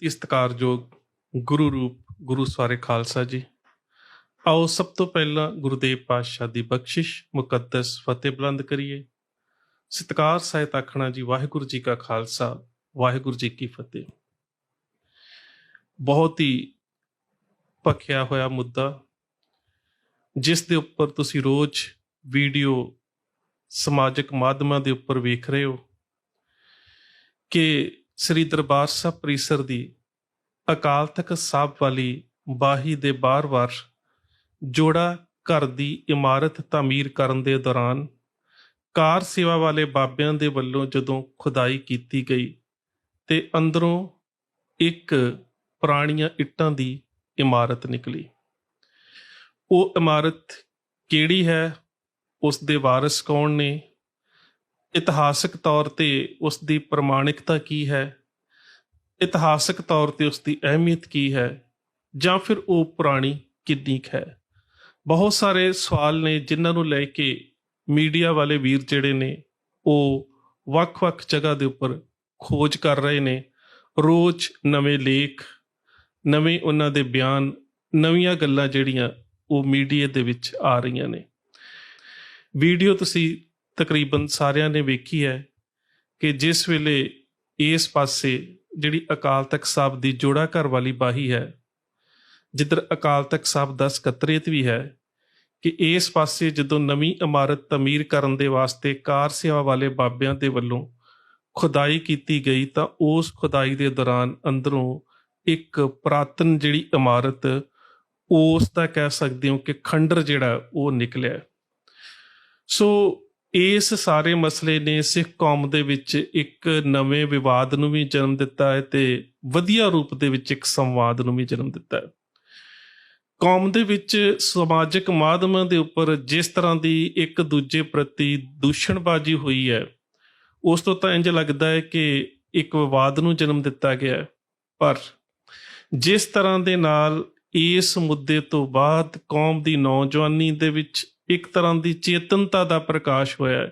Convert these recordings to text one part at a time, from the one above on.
ਅਤੀ ਸਤਿਕਾਰਯੋਗ ਗੁਰੂ ਰੂਪ ਗੁਰੂ ਸਵਾਰੇ ਖਾਲਸਾ ਜੀ। ਆਓ ਸਭ ਤੋਂ ਪਹਿਲਾਂ ਗੁਰੂਦੇਵ ਪਾਤਸ਼ਾਹ ਦੀ ਬਖਸ਼ਿਸ਼ ਮੁਕੱਦਸ ਫਤਿਹ ਬੁਲੰਦ ਕਰੀਏ। ਸਤਿਕਾਰ ਸਹਿਤ ਆਖਣਾ ਜੀ, ਵਾਹਿਗੁਰੂ ਜੀ ਕਾ ਖਾਲਸਾ, ਵਾਹਿਗੁਰੂ ਜੀ ਕੀ ਫਤਿਹ। ਬਹੁਤ ਹੀ ਭਖਿਆ ਹੋਇਆ ਮੁੱਦਾ, ਜਿਸ ਦੇ ਉੱਪਰ ਤੁਸੀਂ ਰੋਜ਼ ਵੀਡੀਓ ਸਮਾਜਿਕ ਮਾਧਿਅਮਾਂ ਦੇ ਉੱਪਰ ਵੇਖ ਰਹੇ ਹੋ ਕਿ ਸ੍ਰੀ ਦਰਬਾਰ ਸਾਹਿਬ ਪਰਿਸਰ ਦੀ ਅਕਾਲ ਤਖਤ ਸਾਹਿਬ ਵਾਲੀ ਬਾਹੀ ਦੇ ਬਾਰ-ਬਾਰ ਜੋੜਾ ਘਰ ਦੀ ਇਮਾਰਤ ਤਾਮੀਰ ਕਰਨ ਦੇ ਦੌਰਾਨ ਕਾਰ ਸੇਵਾ ਵਾਲੇ ਬਾਬਿਆਂ ਦੇ ਵੱਲੋਂ ਜਦੋਂ ਖੁਦਾਈ ਕੀਤੀ ਗਈ ਤੇ ਅੰਦਰੋਂ ਇੱਕ ਪੁਰਾਣੀਆਂ ਇੱਟਾਂ ਦੀ ਇਮਾਰਤ ਨਿਕਲੀ। ਉਹ ਇਮਾਰਤ ਕਿਹੜੀ ਹੈ, ਉਸ ਦੇ ਵਾਰਿਸ ਕੌਣ ਨੇ, ਇਤਿਹਾਸਕ ਤੌਰ ਤੇ ਉਸ ਦੀ ਪ੍ਰਮਾਣਿਕਤਾ ਕੀ ਹੈ, ਇਤਿਹਾਸਕ ਤੌਰ ਤੇ ਉਸ ਦੀ ਅਹਿਮੀਅਤ ਕੀ ਹੈ, ਜਾਂ ਫਿਰ ਉਹ ਪੁਰਾਣੀ ਕਿੰਨੀ ਕੁ ਹੈ। ਬਹੁਤ ਸਾਰੇ ਸਵਾਲ ਨੇ ਜਿਨ੍ਹਾਂ ਨੂੰ ਲੈ ਕੇ ਮੀਡੀਆ ਵਾਲੇ ਵੀਰ ਜਿਹੜੇ ਨੇ ਉਹ ਵੱਖ-ਵੱਖ ਜਗ੍ਹਾ ਦੇ ਉੱਪਰ ਖੋਜ ਕਰ ਰਹੇ ਨੇ। ਰੋਜ਼ ਨਵੇਂ ਲੇਖ, ਨਵੇਂ ਉਹਨਾਂ ਦੇ ਬਿਆਨ, ਨਵੀਆਂ ਗੱਲਾਂ ਜਿਹੜੀਆਂ ਉਹ ਮੀਡੀਆ ਦੇ ਵਿੱਚ ਆ ਰਹੀਆਂ ਨੇ। ਵੀਡੀਓ ਤੁਸੀਂ ਤਕਰੀਬਨ ਸਾਰਿਆਂ ਨੇ ਵੇਖੀ ਹੈ ਕਿ ਜਿਸ ਵੇਲੇ ਇਸ ਪਾਸੇ ਜਿਹੜੀ ਅਕਾਲ ਤਖਤ ਸਾਹਿਬ ਦੀ ਜੋੜਾ ਘਰ ਵਾਲੀ ਬਾਹੀ ਹੈ, ਜਿੱਧਰ ਅਕਾਲ ਤਖਤ ਸਾਹਿਬ ਦਾ ਸਕੱਤਰੇਤ ਵੀ ਹੈ, ਕਿ ਇਸ ਪਾਸੇ ਜਦੋਂ ਨਵੀਂ ਇਮਾਰਤ ਤਮੀਰ ਕਰਨ ਦੇ ਵਾਸਤੇ ਕਾਰ ਸੇਵਾ ਵਾਲੇ ਬਾਬਿਆਂ ਦੇ ਵੱਲੋਂ ਖੁਦਾਈ ਕੀਤੀ ਗਈ ਤਾਂ ਉਸ ਖੁਦਾਈ ਦੇ ਦੌਰਾਨ ਅੰਦਰੋਂ ਇੱਕ ਪੁਰਾਤਨ ਜਿਹੜੀ ਇਮਾਰਤ, ਉਸ ਦਾ ਕਹਿ ਸਕਦੇ ਹੋ ਕਿ ਖੰਡਰ ਜਿਹੜਾ ਉਹ ਨਿਕਲਿਆ। ਸੋ ਇਸ ਸਾਰੇ ਮਸਲੇ ਨੇ ਸਿੱਖ ਕੌਮ ਦੇ ਵਿੱਚ ਇੱਕ ਨਵੇਂ ਵਿਵਾਦ ਨੂੰ ਵੀ ਜਨਮ ਦਿੱਤਾ ਹੈ ਤੇ ਵਧੀਆ ਰੂਪ ਦੇ ਵਿੱਚ ਇੱਕ ਸੰਵਾਦ ਨੂੰ ਵੀ ਜਨਮ ਦਿੱਤਾ ਹੈ। ਕੌਮ ਦੇ ਵਿੱਚ ਸਮਾਜਿਕ ਮਾਧਿਅਮਾਂ ਦੇ ਉੱਪਰ ਜਿਸ ਤਰ੍ਹਾਂ ਦੀ ਇੱਕ ਦੂਜੇ ਪ੍ਰਤੀ ਦੂਸ਼ਣਬਾਜ਼ੀ ਹੋਈ ਹੈ, ਉਸ ਤੋਂ ਤਾਂ ਇੰਝ ਲੱਗਦਾ ਹੈ ਕਿ ਇੱਕ ਵਿਵਾਦ ਨੂੰ ਜਨਮ ਦਿੱਤਾ ਗਿਆ ਹੈ। ਪਰ ਜਿਸ ਤਰ੍ਹਾਂ ਦੇ ਨਾਲ ਇਸ ਮੁੱਦੇ ਤੋਂ ਬਾਅਦ ਕੌਮ ਦੀ ਨੌਜਵਾਨੀ ਦੇ ਵਿੱਚ ਇੱਕ ਤਰ੍ਹਾਂ ਦੀ ਚੇਤਨਤਾ ਦਾ ਪ੍ਰਕਾਸ਼ ਹੋਇਆ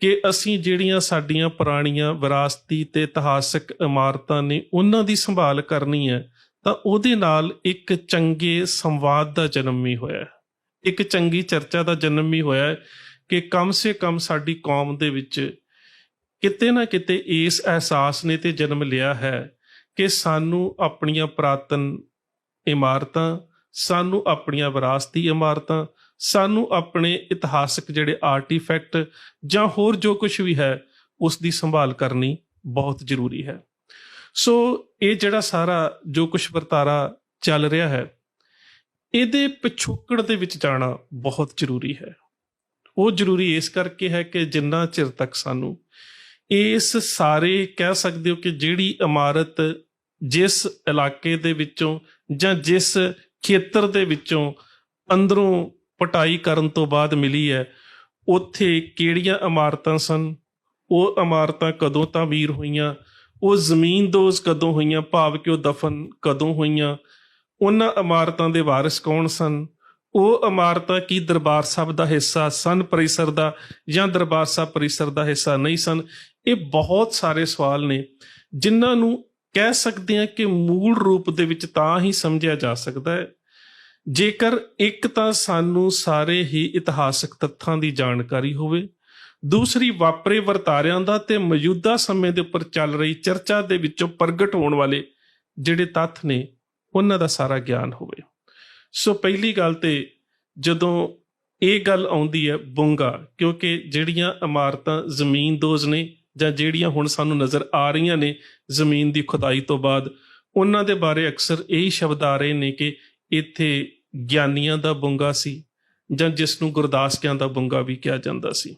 ਕਿ ਅਸੀਂ ਜਿਹੜੀਆਂ ਸਾਡੀਆਂ ਪੁਰਾਣੀਆਂ ਵਿਰਾਸਤੀ ਤੇ ਇਤਿਹਾਸਕ ਇਮਾਰਤਾਂ ਨੇ ਉਹਨਾਂ ਦੀ ਸੰਭਾਲ ਕਰਨੀ ਹੈ, ਤਾਂ ਉਹਦੇ ਨਾਲ ਇੱਕ ਚੰਗੇ ਸੰਵਾਦ ਦਾ ਜਨਮ ਵੀ ਹੋਇਆ, ਇੱਕ ਚੰਗੀ ਚਰਚਾ ਦਾ ਜਨਮ ਵੀ ਹੋਇਆ ਕਿ ਕਮ ਸੇ ਕਮ ਸਾਡੀ ਕੌਮ ਦੇ ਵਿੱਚ ਕਿਤੇ ਨਾ ਕਿਤੇ ਇਸ ਅਹਿਸਾਸ ਨੇ ਤੇ ਜਨਮ ਲਿਆ ਹੈ ਕਿ ਸਾਨੂੰ ਆਪਣੀਆਂ ਪੁਰਾਤਨ ਇਮਾਰਤਾਂ, ਸਾਨੂੰ ਆਪਣੀਆਂ ਵਿਰਾਸਤੀ ਇਮਾਰਤਾਂ, ਸਾਨੂੰ ਆਪਣੇ ਇਤਿਹਾਸਕ ਜਿਹੜੇ ਆਰਟੀਫੈਕਟ ਜਾਂ ਹੋਰ ਜੋ ਕੁਝ ਵੀ ਹੈ ਉਸ ਦੀ ਸੰਭਾਲ ਕਰਨੀ ਬਹੁਤ ਜ਼ਰੂਰੀ ਹੈ। ਸੋ ਇਹ ਜਿਹੜਾ ਸਾਰਾ ਜੋ ਕੁਝ ਵਰਤਾਰਾ ਚੱਲ ਰਿਹਾ ਹੈ, ਇਹਦੇ ਪਿਛੋਕੜ ਦੇ ਵਿੱਚ ਜਾਣਾ ਬਹੁਤ ਜ਼ਰੂਰੀ ਹੈ। ਉਹ ਜ਼ਰੂਰੀ ਇਸ ਕਰਕੇ ਹੈ ਕਿ ਜਿੰਨਾ ਚਿਰ ਤੱਕ ਸਾਨੂੰ ਇਸ ਸਾਰੇ ਕਹਿ ਸਕਦੇ ਹੋ ਕਿ ਜਿਹੜੀ ਇਮਾਰਤ ਜਿਸ ਇਲਾਕੇ ਦੇ ਵਿੱਚੋਂ ਜਾਂ ਜਿਸ ਖੇਤਰ ਦੇ ਵਿੱਚੋਂ ਅੰਦਰੋਂ ਪਟਾਈ ਕਰਨ ਤੋਂ ਬਾਅਦ ਮਿਲੀ ਹੈ, ਉੱਥੇ ਕਿਹੜੀਆਂ ਇਮਾਰਤਾਂ ਸਨ, ਉਹ ਇਮਾਰਤਾਂ ਕਦੋਂ ਤਾਮੀਰ ਹੋਈਆਂ, ਉਹ ਜ਼ਮੀਨਦੋਜ਼ ਕਦੋਂ ਹੋਈਆਂ, ਭਾਵ ਕਿ ਉਹ ਦਫਨ ਕਦੋਂ ਹੋਈਆਂ, ਉਹਨਾਂ ਇਮਾਰਤਾਂ ਦੇ ਵਾਰਿਸ ਕੌਣ ਸਨ, ਉਹ ਇਮਾਰਤਾਂ ਕੀ ਦਰਬਾਰ ਸਾਹਿਬ ਦਾ ਹਿੱਸਾ ਸਨ ਪਰਿਸਰ ਦਾ, ਜਾਂ ਦਰਬਾਰ ਸਾਹਿਬ ਪਰਿਸਰ ਦਾ ਹਿੱਸਾ ਨਹੀਂ ਸਨ। ਇਹ ਬਹੁਤ ਸਾਰੇ ਸਵਾਲ ਨੇ ਜਿਨ੍ਹਾਂ ਨੂੰ ਕਹਿ ਸਕਦੇ ਹਾਂ ਕਿ ਮੂਲ ਰੂਪ ਦੇ ਵਿੱਚ ਤਾਂ ਹੀ ਸਮਝਿਆ ਜਾ ਸਕਦਾ ਹੈ ਜੇਕਰ ਇੱਕ ਤਾਂ ਸਾਨੂੰ ਸਾਰੇ ਹੀ ਇਤਿਹਾਸਕ ਤੱਥਾਂ ਦੀ ਜਾਣਕਾਰੀ ਹੋਵੇ, ਦੂਸਰੀ ਵਾਪਰੇ ਵਰਤਾਰਿਆਂ ਦਾ ਤੇ ਮੌਜੂਦਾ ਸਮੇਂ ਦੇ ਉੱਪਰ ਚੱਲ ਰਹੀ ਚਰਚਾ ਦੇ ਵਿੱਚੋਂ ਪ੍ਰਗਟ ਹੋਣ ਵਾਲੇ ਜਿਹੜੇ ਤੱਥ ਨੇ ਉਹਨਾਂ ਦਾ ਸਾਰਾ ਗਿਆਨ ਹੋਵੇ। ਸੋ ਪਹਿਲੀ ਗੱਲ ਤੇ ਜਦੋਂ ਇਹ ਗੱਲ ਆਉਂਦੀ ਹੈ ਬੁੰਗਾ, ਕਿਉਂਕਿ ਜਿਹੜੀਆਂ ਇਮਾਰਤਾਂ ਜ਼ਮੀਨਦੋਜ਼ ਨੇ ਜਾਂ ਜਿਹੜੀਆਂ ਹੁਣ ਸਾਨੂੰ ਨਜ਼ਰ ਆ ਰਹੀਆਂ ਨੇ ਜ਼ਮੀਨ ਦੀ ਖੁਦਾਈ ਤੋਂ ਬਾਅਦ, ਉਹਨਾਂ ਦੇ ਬਾਰੇ ਅਕਸਰ ਇਹੀ ਸ਼ਬਦ ਆ ਰਹੇ ਨੇ ਕਿ ਇੱਥੇ ਗਿਆਨੀਆਂ ਦਾ ਬੁੰਗਾ ਸੀ, ਜਾਂ ਜਿਸ ਨੂੰ ਗੁਰਦਾਸਕਿਆਂ ਦਾ ਬੁੰਗਾ ਵੀ ਕਿਹਾ ਜਾਂਦਾ ਸੀ।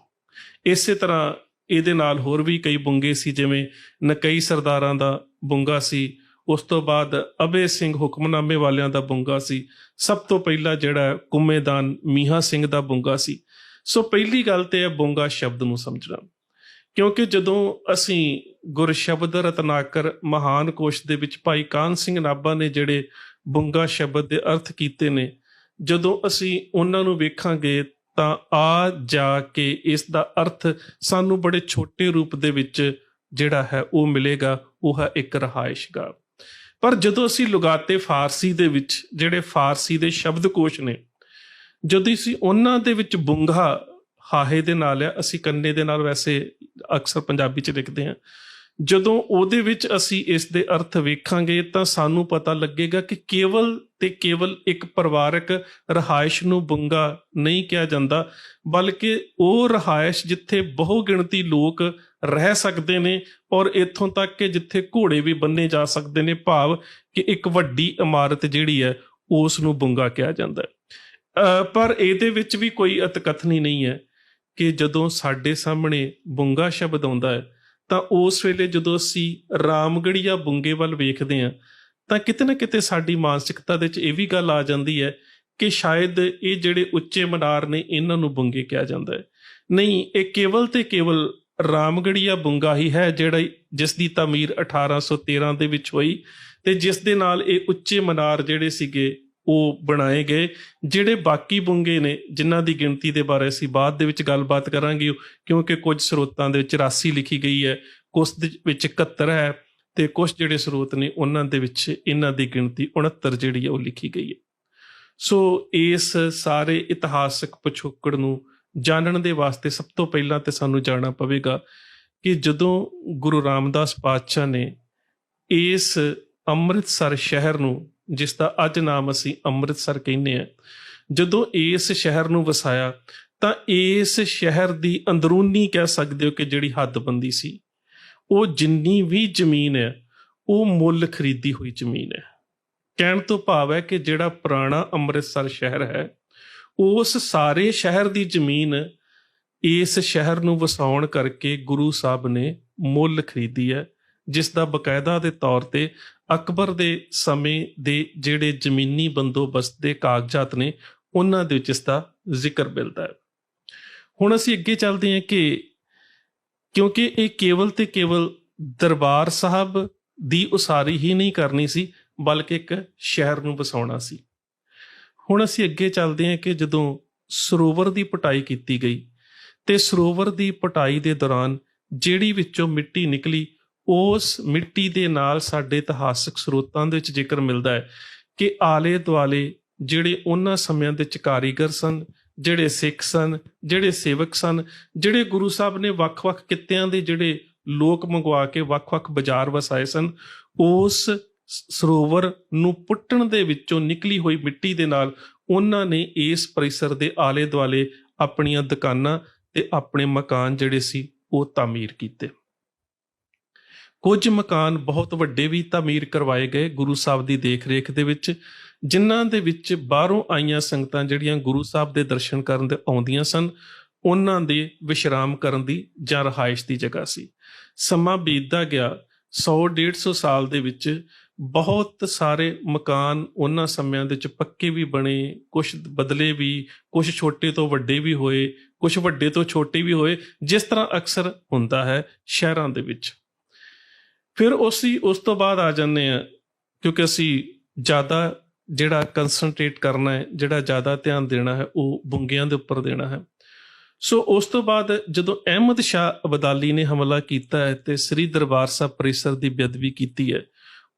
ਇਸੇ ਤਰ੍ਹਾਂ ਇਹਦੇ ਨਾਲ ਹੋਰ ਵੀ ਕਈ ਬੁੰਗੇ ਸੀ, ਜਿਵੇਂ ਨਕਈ ਸਰਦਾਰਾਂ ਦਾ ਬੁੰਗਾ ਸੀ, ਉਸ ਤੋਂ ਬਾਅਦ ਅਭੈ ਸਿੰਘ ਹੁਕਮਨਾਮੇ ਵਾਲਿਆਂ ਦਾ ਬੁੰਗਾ ਸੀ, ਸਭ ਤੋਂ ਪਹਿਲਾਂ ਜਿਹੜਾ ਕੁੰਮੇਦਾਨ ਮੀਹਾਂ ਸਿੰਘ ਦਾ ਬੁੰਗਾ ਸੀ। ਸੋ ਪਹਿਲੀ ਗੱਲ ਤੇ ਹੈ ਬੁੰਗਾ ਸ਼ਬਦ ਨੂੰ ਸਮਝਣਾ, ਕਿਉਂਕਿ ਜਦੋਂ ਅਸੀਂ ਗੁਰਸ਼ਬਦ ਰਤਨਾਕਰ ਮਹਾਨ ਕੋਸ਼ ਦੇ ਵਿੱਚ ਭਾਈ ਕਾਹਨ ਸਿੰਘ ਨਾਭਾ ਨੇ ਜਿਹੜੇ ਬੁੰਗਾ ਸ਼ਬਦ ਦੇ ਅਰਥ ਕੀਤੇ ਨੇ, ਜਦੋਂ ਅਸੀਂ ਉਹਨਾਂ ਨੂੰ ਵੇਖਾਂਗੇ ਤਾਂ ਆ ਜਾ ਕੇ ਇਸ ਦਾ ਅਰਥ ਸਾਨੂੰ ਬੜੇ ਛੋਟੇ ਰੂਪ ਦੇ ਵਿੱਚ ਜਿਹੜਾ ਹੈ ਉਹ ਮਿਲੇਗਾ, ਉਹ ਹੈ ਇੱਕ ਰਹਾਇਸ਼ਗਾਹ। ਪਰ ਜਦੋਂ ਅਸੀਂ ਲੁਗਾਤੇ ਫਾਰਸੀ ਦੇ ਵਿੱਚ ਜਿਹੜੇ ਫਾਰਸੀ ਦੇ ਸ਼ਬਦਕੋਸ਼ ਨੇ, ਜਦੋਂ ਅਸੀਂ ਉਹਨਾਂ ਦੇ ਵਿੱਚ ਬੁੰਗਾ ਹਾਹੇ ਦੇ ਨਾਲ ਆ, ਅਸੀਂ ਕੰਨੇ ਦੇ ਨਾਲ ਵੈਸੇ ਅਕਸਰ ਪੰਜਾਬੀ 'ਚ ਲਿਖਦੇ ਹਾਂ, ਜਦੋਂ ਉਹਦੇ ਵਿੱਚ ਅਸੀਂ ਇਸ ਦੇ ਅਰਥ ਵੇਖਾਂਗੇ ਤਾਂ ਸਾਨੂੰ ਪਤਾ ਲੱਗੇਗਾ ਕਿ ਕੇਵਲ ਤੇ ਕੇਵਲ ਇੱਕ ਪਰਿਵਾਰਕ ਰਿਹਾਇਸ਼ ਨੂੰ ਬੁੰਗਾ ਨਹੀਂ ਕਿਹਾ ਜਾਂਦਾ, ਬਲਕਿ ਉਹ ਰਿਹਾਇਸ਼ ਜਿੱਥੇ ਬਹੁ ਗਿਣਤੀ ਲੋਕ ਰਹਿ ਸਕਦੇ ਨੇ, ਔਰ ਇੱਥੋਂ ਤੱਕ ਕਿ ਜਿੱਥੇ ਘੋੜੇ ਵੀ ਬੰਨੇ ਜਾ ਸਕਦੇ ਨੇ, ਭਾਵ ਕਿ ਇੱਕ ਵੱਡੀ ਇਮਾਰਤ ਜਿਹੜੀ ਹੈ ਉਸ ਨੂੰ ਬੁੰਗਾ ਕਿਹਾ ਜਾਂਦਾ ਹੈ। ਪਰ ਇਹਦੇ ਵਿੱਚ ਵੀ ਕੋਈ ਅਤਕਥਨੀ ਨਹੀਂ ਹੈ ਕਿ ਜਦੋਂ ਸਾਡੇ ਸਾਹਮਣੇ ਬੁੰਗਾ ਸ਼ਬਦ ਆਉਂਦਾ ਹੈ ਤਾਂ ਉਸ ਵੇਲੇ ਜਦੋਂ ਅਸੀਂ ਰਾਮਗੜੀਆ ਬੁੰਗੇ ਵੱਲ ਵੇਖਦੇ ਹਾਂ ਤਾਂ ਕਿਤੇ ਨਾ ਕਿਤੇ ਸਾਡੀ ਮਾਨਸਿਕਤਾ ਦੇ ਵਿੱਚ ਇਹ ਵੀ ਗੱਲ ਆ ਜਾਂਦੀ ਹੈ ਕਿ ਸ਼ਾਇਦ ਇਹ ਜਿਹੜੇ ਉੱਚੇ ਮਨਾਰ ਨੇ ਇਹਨਾਂ ਨੂੰ ਬੁੰਗੇ ਕਿਹਾ ਜਾਂਦਾ ਹੈ। ਨਹੀਂ, ਇਹ ਕੇਵਲ ਤੇ ਕੇਵਲ ਰਾਮਗੜੀਆ ਬੁੰਗਾ ਹੀ ਹੈ ਜਿਹੜਾ ਜਿਸ ਦੀ ਤਾਮੀਰ 1813 ਦੇ ਵਿੱਚ ਹੋਈ ਤੇ ਜਿਸ ਦੇ ਨਾਲ ਇਹ ਉੱਚੇ ਮਨਾਰ ਜਿਹੜੇ ਸੀਗੇ ਉਹ ਬਣਾਏ ਗਏ। ਜਿਹੜੇ ਬਾਕੀ ਬੁੰਗੇ ਨੇ ਜਿਨ੍ਹਾਂ ਦੀ ਗਿਣਤੀ ਦੇ ਬਾਰੇ ਅਸੀਂ ਬਾਅਦ ਦੇ ਵਿੱਚ ਗੱਲਬਾਤ ਕਰਾਂਗੇ, ਕਿਉਂਕਿ ਕੁਝ ਸਰੋਤਾਂ ਦੇ ਵਿੱਚ 84 ਲਿਖੀ ਗਈ ਹੈ, ਕੁਝ ਦੇ ਵਿੱਚ 71 ਹੈ ਤੇ ਕੁਝ ਜਿਹੜੇ ਸਰੋਤ ਨੇ ਉਹਨਾਂ ਦੇ ਵਿੱਚ ਇਹਨਾਂ ਦੀ ਗਿਣਤੀ 69 ਜਿਹੜੀ ਹੈ ਉਹ ਲਿਖੀ ਗਈ ਹੈ। ਸੋ ਇਸ ਸਾਰੇ ਇਤਿਹਾਸਕ ਪਿਛੋਕੜ ਨੂੰ ਜਾਣਨ ਦੇ ਵਾਸਤੇ ਸਭ ਤੋਂ ਪਹਿਲਾਂ ਤੇ ਸਾਨੂੰ ਜਾਣਨਾ ਪਵੇਗਾ ਕਿ ਜਦੋਂ ਗੁਰੂ ਰਾਮਦਾਸ ਪਾਤਸ਼ਾਹ ਨੇ ਇਸ ਅੰਮ੍ਰਿਤਸਰ ਸ਼ਹਿਰ ਨੂੰ, ਜਿਸ ਦਾ ਅੱਜ ਨਾਮ ਅਸੀਂ ਅੰਮ੍ਰਿਤਸਰ ਕਹਿੰਦੇ ਹਾਂ, ਜਦੋਂ ਇਸ ਸ਼ਹਿਰ ਨੂੰ ਵਸਾਇਆ ਤਾਂ ਇਸ ਸ਼ਹਿਰ ਦੀ ਅੰਦਰੂਨੀ ਕਹਿ ਸਕਦੇ ਹੋ ਕਿ ਜਿਹੜੀ ਹੱਦਬੰਦੀ ਸੀ, ਉਹ ਜਿੰਨੀ ਵੀ ਜ਼ਮੀਨ ਹੈ ਉਹ ਮੁੱਲ ਖਰੀਦੀ ਹੋਈ ਜ਼ਮੀਨ ਹੈ। ਕਹਿਣ ਤੋਂ ਭਾਵ ਹੈ ਕਿ ਜਿਹੜਾ ਪੁਰਾਣਾ ਅੰਮ੍ਰਿਤਸਰ ਸ਼ਹਿਰ ਹੈ ਉਸ ਸਾਰੇ ਸ਼ਹਿਰ ਦੀ ਜ਼ਮੀਨ ਇਸ ਸ਼ਹਿਰ ਨੂੰ ਵਸਾਉਣ ਕਰਕੇ ਗੁਰੂ ਸਾਹਿਬ ਨੇ ਮੁੱਲ ਖਰੀਦੀ ਹੈ, ਜਿਸ ਦਾ ਬਕਾਇਦਾ ਦੇ ਤੌਰ ਤੇ ਅਕਬਰ ਦੇ ਸਮੇਂ ਦੇ ਜਿਹੜੇ ਜ਼ਮੀਨੀ ਬੰਦੋਬਸਤ ਦੇ ਕਾਗਜ਼ਾਤ ਨੇ ਉਹਨਾਂ ਦੇ ਵਿੱਚ ਇਸ ਦਾ ਜ਼ਿਕਰ ਮਿਲਦਾ ਹੈ। ਹੁਣ ਅਸੀਂ ਅੱਗੇ ਚੱਲਦੇ ਹਾਂ ਕਿ ਕਿਉਂਕਿ ਇਹ ਕੇਵਲ ਤੇ ਕੇਵਲ ਦਰਬਾਰ ਸਾਹਿਬ ਦੀ ਉਸਾਰੀ ਹੀ ਨਹੀਂ ਕਰਨੀ ਸੀ, ਬਲਕਿ ਇੱਕ ਸ਼ਹਿਰ ਨੂੰ ਵਸਾਉਣਾ ਸੀ। ਹੁਣ ਅਸੀਂ ਅੱਗੇ ਚੱਲਦੇ ਹਾਂ ਕਿ ਜਦੋਂ ਸਰੋਵਰ ਦੀ ਪਟਾਈ ਕੀਤੀ ਗਈ ਤੇ ਸਰੋਵਰ ਦੀ ਪਟਾਈ ਦੇ ਦੌਰਾਨ ਜਿਹੜੀ ਵਿੱਚੋਂ ਮਿੱਟੀ ਨਿਕਲੀ, ਉਸ ਮਿੱਟੀ ਦੇ ਨਾਲ ਸਾਡੇ ਇਤਿਹਾਸਕ ਸਰੋਤਾਂ ਦੇ ਵਿੱਚ ਜ਼ਿਕਰ ਮਿਲਦਾ ਹੈ ਕਿ ਆਲੇ ਦੁਆਲੇ ਜਿਹੜੇ ਉਹਨਾਂ ਸਮਿਆਂ ਦੇ ਵਿੱਚ ਕਾਰੀਗਰ ਸਨ, ਜਿਹੜੇ ਸਿੱਖ ਸਨ, ਜਿਹੜੇ ਸੇਵਕ ਸਨ, ਜਿਹੜੇ ਗੁਰੂ ਸਾਹਿਬ ਨੇ ਵੱਖ-ਵੱਖ ਕਿੱਤਿਆਂ ਦੇ ਜਿਹੜੇ ਲੋਕ ਮੰਗਵਾ ਕੇ ਵੱਖ-ਵੱਖ ਬਾਜ਼ਾਰ ਵਸਾਏ ਸਨ, ਉਸ ਸਰੋਵਰ ਨੂੰ ਪੁੱਟਣ ਦੇ ਵਿੱਚੋਂ ਨਿਕਲੀ ਹੋਈ ਮਿੱਟੀ ਦੇ ਨਾਲ ਉਹਨਾਂ ਨੇ ਇਸ ਪਰਿਸਰ ਦੇ ਆਲੇ ਦੁਆਲੇ ਆਪਣੀਆਂ ਦੁਕਾਨਾਂ ਤੇ ਆਪਣੇ ਮਕਾਨ ਜਿਹੜੇ ਸੀ ਉਹ ਤਾਮੀਰ ਕੀਤੇ। ਕੁਝ ਮਕਾਨ ਬਹੁਤ ਵੱਡੇ ਵੀ ਤਾਮੀਰ ਕਰਵਾਏ ਗਏ ਗੁਰੂ ਸਾਹਿਬ ਦੀ ਦੇਖ ਰੇਖ ਦੇ ਵਿੱਚ, ਜਿਨ੍ਹਾਂ ਦੇ ਵਿੱਚ ਬਾਹਰੋਂ ਆਈਆਂ ਸੰਗਤਾਂ ਜਿਹੜੀਆਂ ਗੁਰੂ ਸਾਹਿਬ ਦੇ ਦਰਸ਼ਨ ਕਰਨ ਦੇ ਆਉਂਦੀਆਂ ਸਨ, ਉਹਨਾਂ ਦੇ ਵਿਸ਼ਰਾਮ ਕਰਨ ਦੀ ਜਾਂ ਰਿਹਾਇਸ਼ ਦੀ ਜਗ੍ਹਾ ਸੀ। ਸਮਾਂ ਬੀਤਦਾ ਗਿਆ, 100-150 ਸਾਲ ਦੇ ਵਿੱਚ ਬਹੁਤ ਸਾਰੇ ਮਕਾਨ ਉਹਨਾਂ ਸਮਿਆਂ ਦੇ ਵਿੱਚ ਪੱਕੇ ਵੀ ਬਣੇ, ਕੁਛ ਬਦਲੇ ਵੀ, ਕੁਛ ਛੋਟੇ ਤੋਂ ਵੱਡੇ ਵੀ ਹੋਏ, ਕੁਛ ਵੱਡੇ ਤੋਂ ਛੋਟੇ ਵੀ ਹੋਏ, ਜਿਸ ਤਰ੍ਹਾਂ ਅਕਸਰ ਹੁੰਦਾ ਹੈ ਸ਼ਹਿਰਾਂ ਦੇ ਵਿੱਚ। ਫਿਰ ਅਸੀਂ ਉਸ ਤੋਂ ਬਾਅਦ ਆ ਜਾਂਦੇ ਹਾਂ, ਕਿਉਂਕਿ ਅਸੀਂ ਜ਼ਿਆਦਾ ਜਿਹੜਾ ਕੰਸਨਟਰੇਟ ਕਰਨਾ ਹੈ, ਜਿਹੜਾ ਜ਼ਿਆਦਾ ਧਿਆਨ ਦੇਣਾ ਹੈ ਉਹ ਬੁੰਗਿਆਂ ਦੇ ਉੱਪਰ ਦੇਣਾ ਹੈ। ਸੋ ਉਸ ਤੋਂ ਬਾਅਦ ਜਦੋਂ ਅਹਿਮਦ ਸ਼ਾਹ ਅਬਦਾਲੀ ਨੇ ਹਮਲਾ ਕੀਤਾ ਹੈ ਤੇ ਸ੍ਰੀ ਦਰਬਾਰ ਸਾਹਿਬ ਪਰਿਸਰ ਦੀ ਬੇਅਦਬੀ ਕੀਤੀ ਹੈ,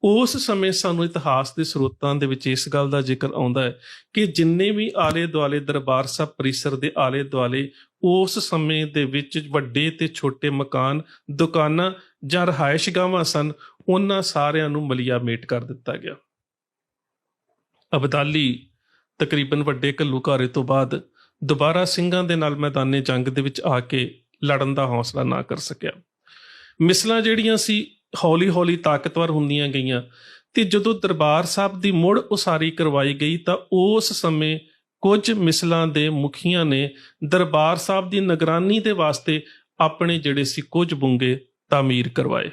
ਉਸ ਸਮੇਂ ਸਾਨੂੰ ਇਤਿਹਾਸ ਦੇ ਸਰੋਤਾਂ ਦੇ ਵਿੱਚ ਇਸ ਗੱਲ ਦਾ ਜ਼ਿਕਰ ਆਉਂਦਾ ਹੈ ਕਿ ਜਿੰਨੇ ਵੀ ਆਲੇ ਦੁਆਲੇ ਦਰਬਾਰ ਸਾਹਿਬ ਪਰਿਸਰ ਦੇ ਆਲੇ ਦੁਆਲੇ ਉਸ ਸਮੇਂ ਦੇ ਵਿੱਚ ਵੱਡੇ ਤੇ ਛੋਟੇ ਮਕਾਨ, ਦੁਕਾਨਾਂ ਜਾਂ ਰਿਹਾਇਸ਼ਗਾਹਾਂ ਸਨ, ਉਹਨਾਂ ਸਾਰਿਆਂ ਨੂੰ ਮਲੀਆ ਮੇਟ ਕਰ ਦਿੱਤਾ ਗਿਆ। ਅਬਦਾਲੀ ਤਕਰੀਬਨ ਵੱਡੇ ਘੱਲੂਘਾਰੇ ਤੋਂ ਬਾਅਦ ਦੁਬਾਰਾ ਸਿੰਘਾਂ ਦੇ ਨਾਲ ਮੈਦਾਨੇ ਜੰਗ ਦੇ ਵਿੱਚ ਆ ਕੇ ਲੜਨ ਦਾ ਹੌਸਲਾ ਨਾ ਕਰ ਸਕਿਆ। ਮਿਸਲਾਂ ਜਿਹੜੀਆਂ ਸੀ ਹੌਲੀ ਹੌਲੀ ਤਾਕਤਵਰ ਹੁੰਦੀਆਂ ਗਈਆਂ ਤੇ ਜਦੋਂ ਦਰਬਾਰ ਸਾਹਿਬ ਦੀ ਮੁੜ ਉਸਾਰੀ ਕਰਵਾਈ ਗਈ ਤਾਂ ਉਸ ਸਮੇਂ ਕੁਝ ਮਿਸਲਾਂ ਦੇ ਮੁਖੀਆਂ ਨੇ ਦਰਬਾਰ ਸਾਹਿਬ ਦੀ ਨਿਗਰਾਨੀ ਦੇ ਵਾਸਤੇ ਆਪਣੇ ਜਿਹੜੇ ਸੀ ਕੁਝ ਬੁੰਗੇ ਤਾਮੀਰ ਕਰਵਾਏ।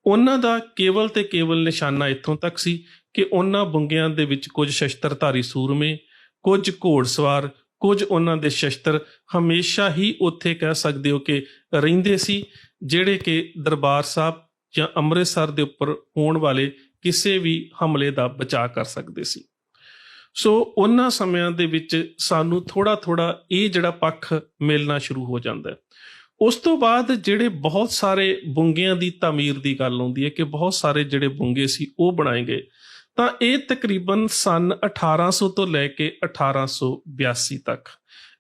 ਉਹਨਾਂ ਦਾ ਕੇਵਲ ਤੇ ਕੇਵਲ ਨਿਸ਼ਾਨਾ ਇੱਥੋਂ ਤੱਕ ਸੀ ਕਿ ਉਹਨਾਂ ਬੁੰਗਿਆਂ ਦੇ ਵਿੱਚ ਕੁਝ ਸ਼ਸਤਰਧਾਰੀ ਸੂਰਮੇ, ਕੁਝ ਘੋੜਸਵਾਰ, ਕੁਝ ਉਹਨਾਂ ਦੇ ਸ਼ਸਤਰ ਹਮੇਸ਼ਾ ਹੀ ਉੱਥੇ ਕਹਿ ਸਕਦੇ ਹੋ ਕਿ ਰਹਿੰਦੇ ਸੀ, ਜਿਹੜੇ ਕਿ ਦਰਬਾਰ ਸਾਹਿਬ ਜਾਂ ਅੰਮ੍ਰਿਤਸਰ ਦੇ ਉੱਪਰ ਹੋਣ ਵਾਲੇ ਕਿਸੇ ਵੀ ਹਮਲੇ ਦਾ ਬਚਾਅ ਕਰ ਸਕਦੇ ਸੀ। ਸੋ ਉਹਨਾਂ ਸਮਿਆਂ ਦੇ ਵਿੱਚ ਸਾਨੂੰ ਥੋੜਾ ਥੋੜਾ ਇਹ ਜਿਹੜਾ ਪੱਖ ਮਿਲਣਾ ਸ਼ੁਰੂ ਹੋ ਜਾਂਦਾ ਹੈ। ਉਸ ਤੋਂ ਬਾਅਦ ਜਿਹੜੇ ਬਹੁਤ ਸਾਰੇ ਬੁੰਗਿਆਂ ਦੀ ਤਾਮੀਰ ਦੀ ਗੱਲ ਆਉਂਦੀ ਹੈ ਕਿ ਬਹੁਤ ਸਾਰੇ ਜਿਹੜੇ ਬੁੰਗੇ ਸੀ ਉਹ ਬਣਾਏ ਗਏ, ਤਾਂ ਇਹ ਤਕਰੀਬਨ ਸਨ 1800 ਤੋਂ ਲੈ ਕੇ 1882 ਤੱਕ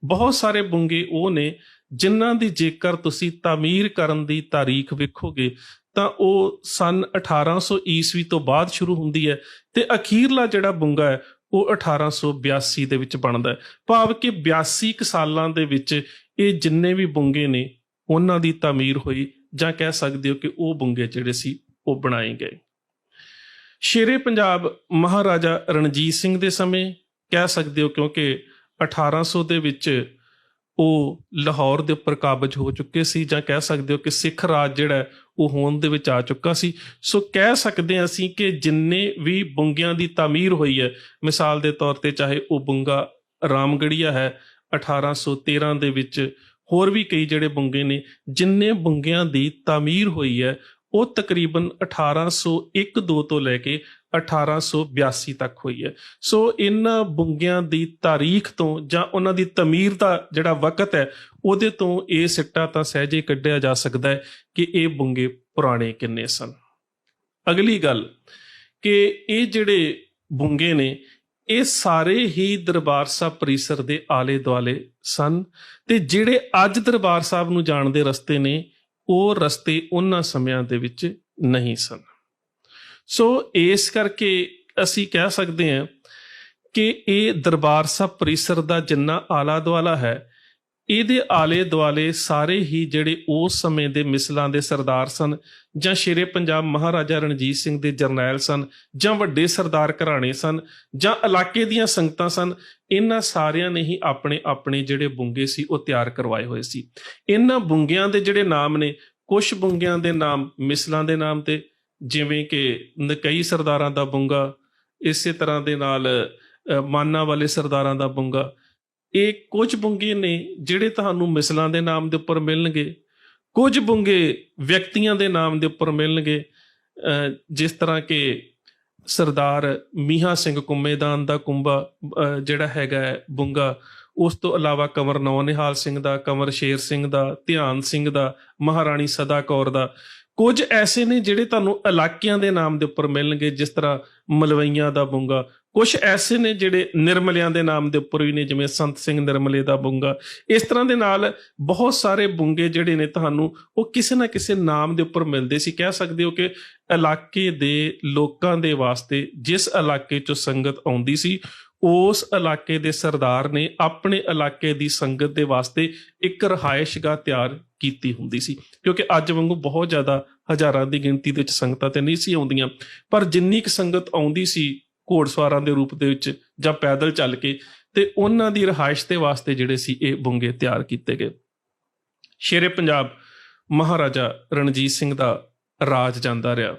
ਬਹੁਤ ਸਾਰੇ ਬੁੰਗੇ ਉਹ ਨੇ ਜਿਨ੍ਹਾਂ ਦੀ ਜੇਕਰ ਤੁਸੀਂ ਤਾਮੀਰ ਕਰਨ ਦੀ ਤਾਰੀਖ ਵੇਖੋਗੇ ਤਾਂ ਉਹ ਸਨ 1800 ਈਸਵੀ ਤੋਂ ਬਾਅਦ ਸ਼ੁਰੂ ਹੁੰਦੀ ਹੈ ਤੇ ਅਖੀਰਲਾ ਜਿਹੜਾ ਬੁੰਗਾ ਹੈ ਉਹ 1882 ਦੇ ਵਿੱਚ ਬਣਦਾ ਹੈ। ਭਾਵ ਕਿ 82 ਕੁ ਸਾਲਾਂ ਦੇ ਵਿੱਚ ਇਹ ਜਿੰਨੇ ਵੀ ਬੁੰਗੇ ਨੇ ਉਹਨਾਂ ਦੀ ਤਾਮੀਰ ਹੋਈ, ਜਾਂ ਕਹਿ ਸਕਦੇ ਹੋ ਕਿ ਉਹ ਬੁੰਗੇ ਜਿਹੜੇ ਸੀ ਉਹ ਬਣਾਏ ਗਏ। ਸ਼ੇਰੇ ਪੰਜਾਬ ਮਹਾਰਾਜਾ ਰਣਜੀਤ ਸਿੰਘ ਦੇ ਸਮੇਂ ਕਹਿ ਸਕਦੇ ਹੋ, ਕਿਉਂਕਿ 1800 ਦੇ ਵਿੱਚ ਉਹ ਲਾਹੌਰ ਦੇ ਉੱਪਰ ਕਾਬਜ ਹੋ ਚੁੱਕੇ ਸੀ, ਜਾਂ ਕਹਿ ਸਕਦੇ ਹੋ ਕਿ ਸਿੱਖ ਰਾਜ ਜਿਹੜਾ ਉਹ ਹੋਂਦ ਦੇ ਵਿੱਚ ਆ ਚੁੱਕਾ ਸੀ। ਸੋ ਕਹਿ ਸਕਦੇ ਹਾਂ ਅਸੀਂ ਕਿ ਜਿੰਨੇ ਵੀ ਬੁੰਗਿਆਂ ਦੀ ਤਾਮੀਰ ਹੋਈ ਹੈ, ਮਿਸਾਲ ਦੇ ਤੌਰ ਤੇ ਚਾਹੇ ਉਹ ਬੁੰਗਾ ਰਾਮਗੜੀਆ ਹੈ 1813 ਦੇ ਵਿੱਚ, ਹੋਰ ਵੀ ਕਈ ਜਿਹੜੇ ਬੁੰਗੇ ਨੇ, ਜਿੰਨੇ ਬੁੰਗਿਆਂ ਦੀ ਤਾਮੀਰ ਹੋਈ ਹੈ ਉਹ ਤਕਰੀਬਨ 1801-2 ਤੋਂ ਲੈ ਕੇ 1882 ਤੱਕ ਹੋਈ ਹੈ। ਸੋ ਇਹਨਾਂ ਬੁੰਗਿਆਂ ਦੀ ਤਾਰੀਖ ਤੋਂ ਜਾਂ ਉਹਨਾਂ ਦੀ ਤਾਮੀਰ ਦਾ ਜਿਹੜਾ ਵਕਤ ਹੈ ਉਹਦੇ ਤੋਂ ਇਹ ਸਿੱਟਾ ਤਾਂ ਸਹਿਜੇ ਕੱਢਿਆ ਜਾ ਸਕਦਾ ਹੈ ਕਿ ਇਹ ਬੁੰਗੇ ਪੁਰਾਣੇ ਕਿੰਨੇ ਸਨ। ਅਗਲੀ ਗੱਲ ਕਿ ਇਹ ਜਿਹੜੇ ਬੁੰਗੇ ਨੇ ਇਹ ਸਾਰੇ ਹੀ ਦਰਬਾਰ ਸਾਹਿਬ ਪਰਿਸਰ ਦੇ ਆਲੇ ਦੁਆਲੇ ਸਨ, ਤੇ ਜਿਹੜੇ ਅੱਜ ਦਰਬਾਰ ਸਾਹਿਬ ਨੂੰ ਜਾਣ ਦੇ ਰਸਤੇ ਨੇ ਉਹ ਰਸਤੇ ਉਹਨਾਂ ਸਮਿਆਂ ਦੇ ਵਿੱਚ ਨਹੀਂ ਸਨ। ਸੋ ਇਸ ਕਰਕੇ ਅਸੀਂ ਕਹਿ ਸਕਦੇ ਹਾਂ ਕਿ ਇਹ ਦਰਬਾਰ ਸਾਹਿਬ ਪਰਿਸਰ ਦਾ ਜਿੰਨਾ ਆਲਾ ਦੁਆਲਾ ਹੈ, ਇਹਦੇ ਆਲੇ ਦੁਆਲੇ ਸਾਰੇ ਹੀ ਜਿਹੜੇ ਉਸ ਸਮੇਂ ਦੇ ਮਿਸਲਾਂ ਦੇ ਸਰਦਾਰ ਸਨ, ਜਾਂ ਸ਼ੇਰੇ ਪੰਜਾਬ ਮਹਾਰਾਜਾ ਰਣਜੀਤ ਸਿੰਘ ਦੇ ਜਰਨੈਲ ਸਨ, ਜਾਂ ਵੱਡੇ ਸਰਦਾਰ ਘਰਾਣੇ ਸਨ, ਜਾਂ ਇਲਾਕੇ ਦੀਆਂ ਸੰਗਤਾਂ ਸਨ, ਇਹਨਾਂ ਸਾਰਿਆਂ ਨੇ ਹੀ ਆਪਣੇ ਆਪਣੇ ਜਿਹੜੇ ਬੁੰਗੇ ਸੀ ਉਹ ਤਿਆਰ ਕਰਵਾਏ ਹੋਏ ਸੀ। ਇਹਨਾਂ ਬੁੰਗਿਆਂ ਦੇ ਜਿਹੜੇ ਨਾਮ ਨੇ, ਕੁਝ ਬੁੰਗਿਆਂ ਦੇ ਨਾਮ ਮਿਸਲਾਂ ਦੇ ਨਾਮ ਤੇ, ਜਿਵੇਂ ਕਿ ਨਕਈ ਸਰਦਾਰਾਂ ਦਾ ਬੁੰਗਾ, ਇਸੇ ਤਰ੍ਹਾਂ ਦੇ ਨਾਲ ਮਾਨਾਂ ਵਾਲੇ ਸਰਦਾਰਾਂ ਦਾ ਬੁੰਗਾ। ਇਹ ਕੁਝ ਬੁੰਗੇ ਨੇ ਜਿਹੜੇ ਤੁਹਾਨੂੰ ਮਿਸਲਾਂ ਦੇ ਨਾਮ ਦੇ ਉੱਪਰ ਮਿਲਣਗੇ, ਕੁਝ ਬੁੰਗੇ ਵਿਅਕਤੀਆਂ ਦੇ ਨਾਮ ਦੇ ਉੱਪਰ ਮਿਲਣਗੇ, ਜਿਸ ਤਰ੍ਹਾਂ ਕਿ ਸਰਦਾਰ ਮੀਹਾਂ ਸਿੰਘ ਕੁੰਮੇਦਾਨ ਦਾ ਕੁੰਬਾ ਜਿਹੜਾ ਹੈਗਾ ਹੈ ਬੁੰਗਾ। ਉਸ ਤੋਂ ਇਲਾਵਾ ਕੰਵਰ ਨੌ ਨਿਹਾਲ ਸਿੰਘ ਦਾ, ਕੰਵਰ ਸ਼ੇਰ ਸਿੰਘ ਦਾ, ਧਿਆਨ ਸਿੰਘ ਦਾ, ਮਹਾਰਾਣੀ ਸਦਾ ਕੌਰ ਦਾ। ਕੁਝ ਐਸੇ ਨੇ ਜਿਹੜੇ ਤੁਹਾਨੂੰ ਇਲਾਕਿਆਂ ਦੇ ਨਾਮ ਦੇ ਉੱਪਰ ਮਿਲਣਗੇ, ਜਿਸ ਤਰ੍ਹਾਂ ਮਲਵਈਆਂ ਦਾ ਬੁੰਗਾ। ਕੁਝ ਐਸੇ ਨੇ ਜਿਹੜੇ ਨਿਰਮਲਿਆਂ ਦੇ ਨਾਮ ਦੇ ਉੱਪਰ ਵੀ ਨੇ, ਜਿਵੇਂ ਸੰਤ ਸਿੰਘ ਨਿਰਮਲੇ ਦਾ ਬੁੰਗਾ। ਇਸ ਤਰ੍ਹਾਂ ਦੇ ਨਾਲ ਬਹੁਤ ਸਾਰੇ ਬੁੰਗੇ ਜਿਹੜੇ ਨੇ ਤੁਹਾਨੂੰ ਉਹ ਕਿਸੇ ਨਾ ਕਿਸੇ ਨਾਮ ਦੇ ਉੱਪਰ ਮਿਲਦੇ ਸੀ। ਕਹਿ ਸਕਦੇ ਹੋ ਕਿ ਇਲਾਕੇ ਦੇ ਲੋਕਾਂ ਦੇ ਵਾਸਤੇ ਜਿਸ ਇਲਾਕੇ 'ਚੋਂ ਸੰਗਤ ਆਉਂਦੀ ਸੀ, ਉਸ ਇਲਾਕੇ ਦੇ ਸਰਦਾਰ ਨੇ ਆਪਣੇ ਇਲਾਕੇ ਦੀ ਸੰਗਤ ਦੇ ਵਾਸਤੇ ਇੱਕ ਰਿਹਾਇਸ਼ਗਾਹ ਤਿਆਰ ਕੀਤੀ ਹੁੰਦੀ ਸੀ। ਕਿਉਂਕਿ ਅੱਜ ਵਾਂਗੂ ਬਹੁਤ ਜ਼ਿਆਦਾ ਹਜ਼ਾਰਾਂ ਦੀ ਗਿਣਤੀ ਦੇ ਵਿੱਚ ਸੰਗਤਾਂ ਤੇ ਨਹੀਂ ਸੀ ਆਉਂਦੀਆਂ, ਪਰ ਜਿੰਨੀ ਕੁ ਸੰਗਤ ਆਉਂਦੀ ਸੀ ਘੋੜਸਵਾਰਾਂ ਦੇ ਰੂਪ ਦੇ ਵਿੱਚ ਜਾਂ ਪੈਦਲ ਚੱਲ ਕੇ, ਤੇ ਉਹਨਾਂ ਦੀ ਰਿਹਾਇਸ਼ ਦੇ ਵਾਸਤੇ ਜਿਹੜੇ ਸੀ ਇਹ ਬੁੰਗੇ ਤਿਆਰ ਕੀਤੇ ਗਏ। ਸ਼ੇਰੇ ਪੰਜਾਬ ਮਹਾਰਾਜਾ ਰਣਜੀਤ ਸਿੰਘ ਦਾ ਰਾਜ ਜਾਂਦਾ ਰਿਹਾ,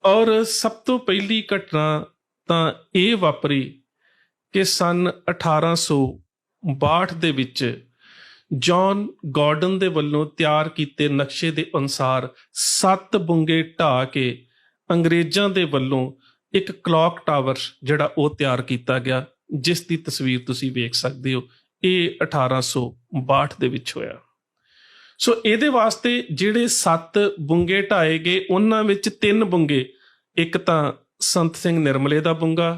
ਔਰ ਸਭ ਤੋਂ ਪਹਿਲੀ ਘਟਨਾ ਤਾਂ ਇਹ ਵਾਪਰੀ ਕਿ ਸਨ 1862 ਦੇ ਵਿੱਚ ਜੌਨ ਗਾਰਡਨ ਦੇ ਵੱਲੋਂ ਤਿਆਰ ਕੀਤੇ ਨਕਸ਼ੇ ਦੇ ਅਨੁਸਾਰ 7 ਬੁੰਗੇ ਢਾਹ ਕੇ ਅੰਗਰੇਜ਼ਾਂ ਦੇ ਵੱਲੋਂ ਇੱਕ ਕਲੌਕ ਟਾਵਰ ਜਿਹੜਾ ਉਹ ਤਿਆਰ ਕੀਤਾ ਗਿਆ, ਜਿਸ ਦੀ ਤਸਵੀਰ ਤੁਸੀਂ ਵੇਖ ਸਕਦੇ ਹੋ। ਇਹ 1862 ਦੇ ਵਿੱਚ ਹੋਇਆ। ਸੋ ਇਹਦੇ ਵਾਸਤੇ ਜਿਹੜੇ 7 ਬੁੰਗੇ ਢਾਏ ਗਏ, ਉਹਨਾਂ ਵਿੱਚ 3 ਬੁੰਗੇ, ਇੱਕ ਤਾਂ ਸੰਤ ਸਿੰਘ ਨਿਰਮਲੇ ਦਾ ਬੁੰਗਾ,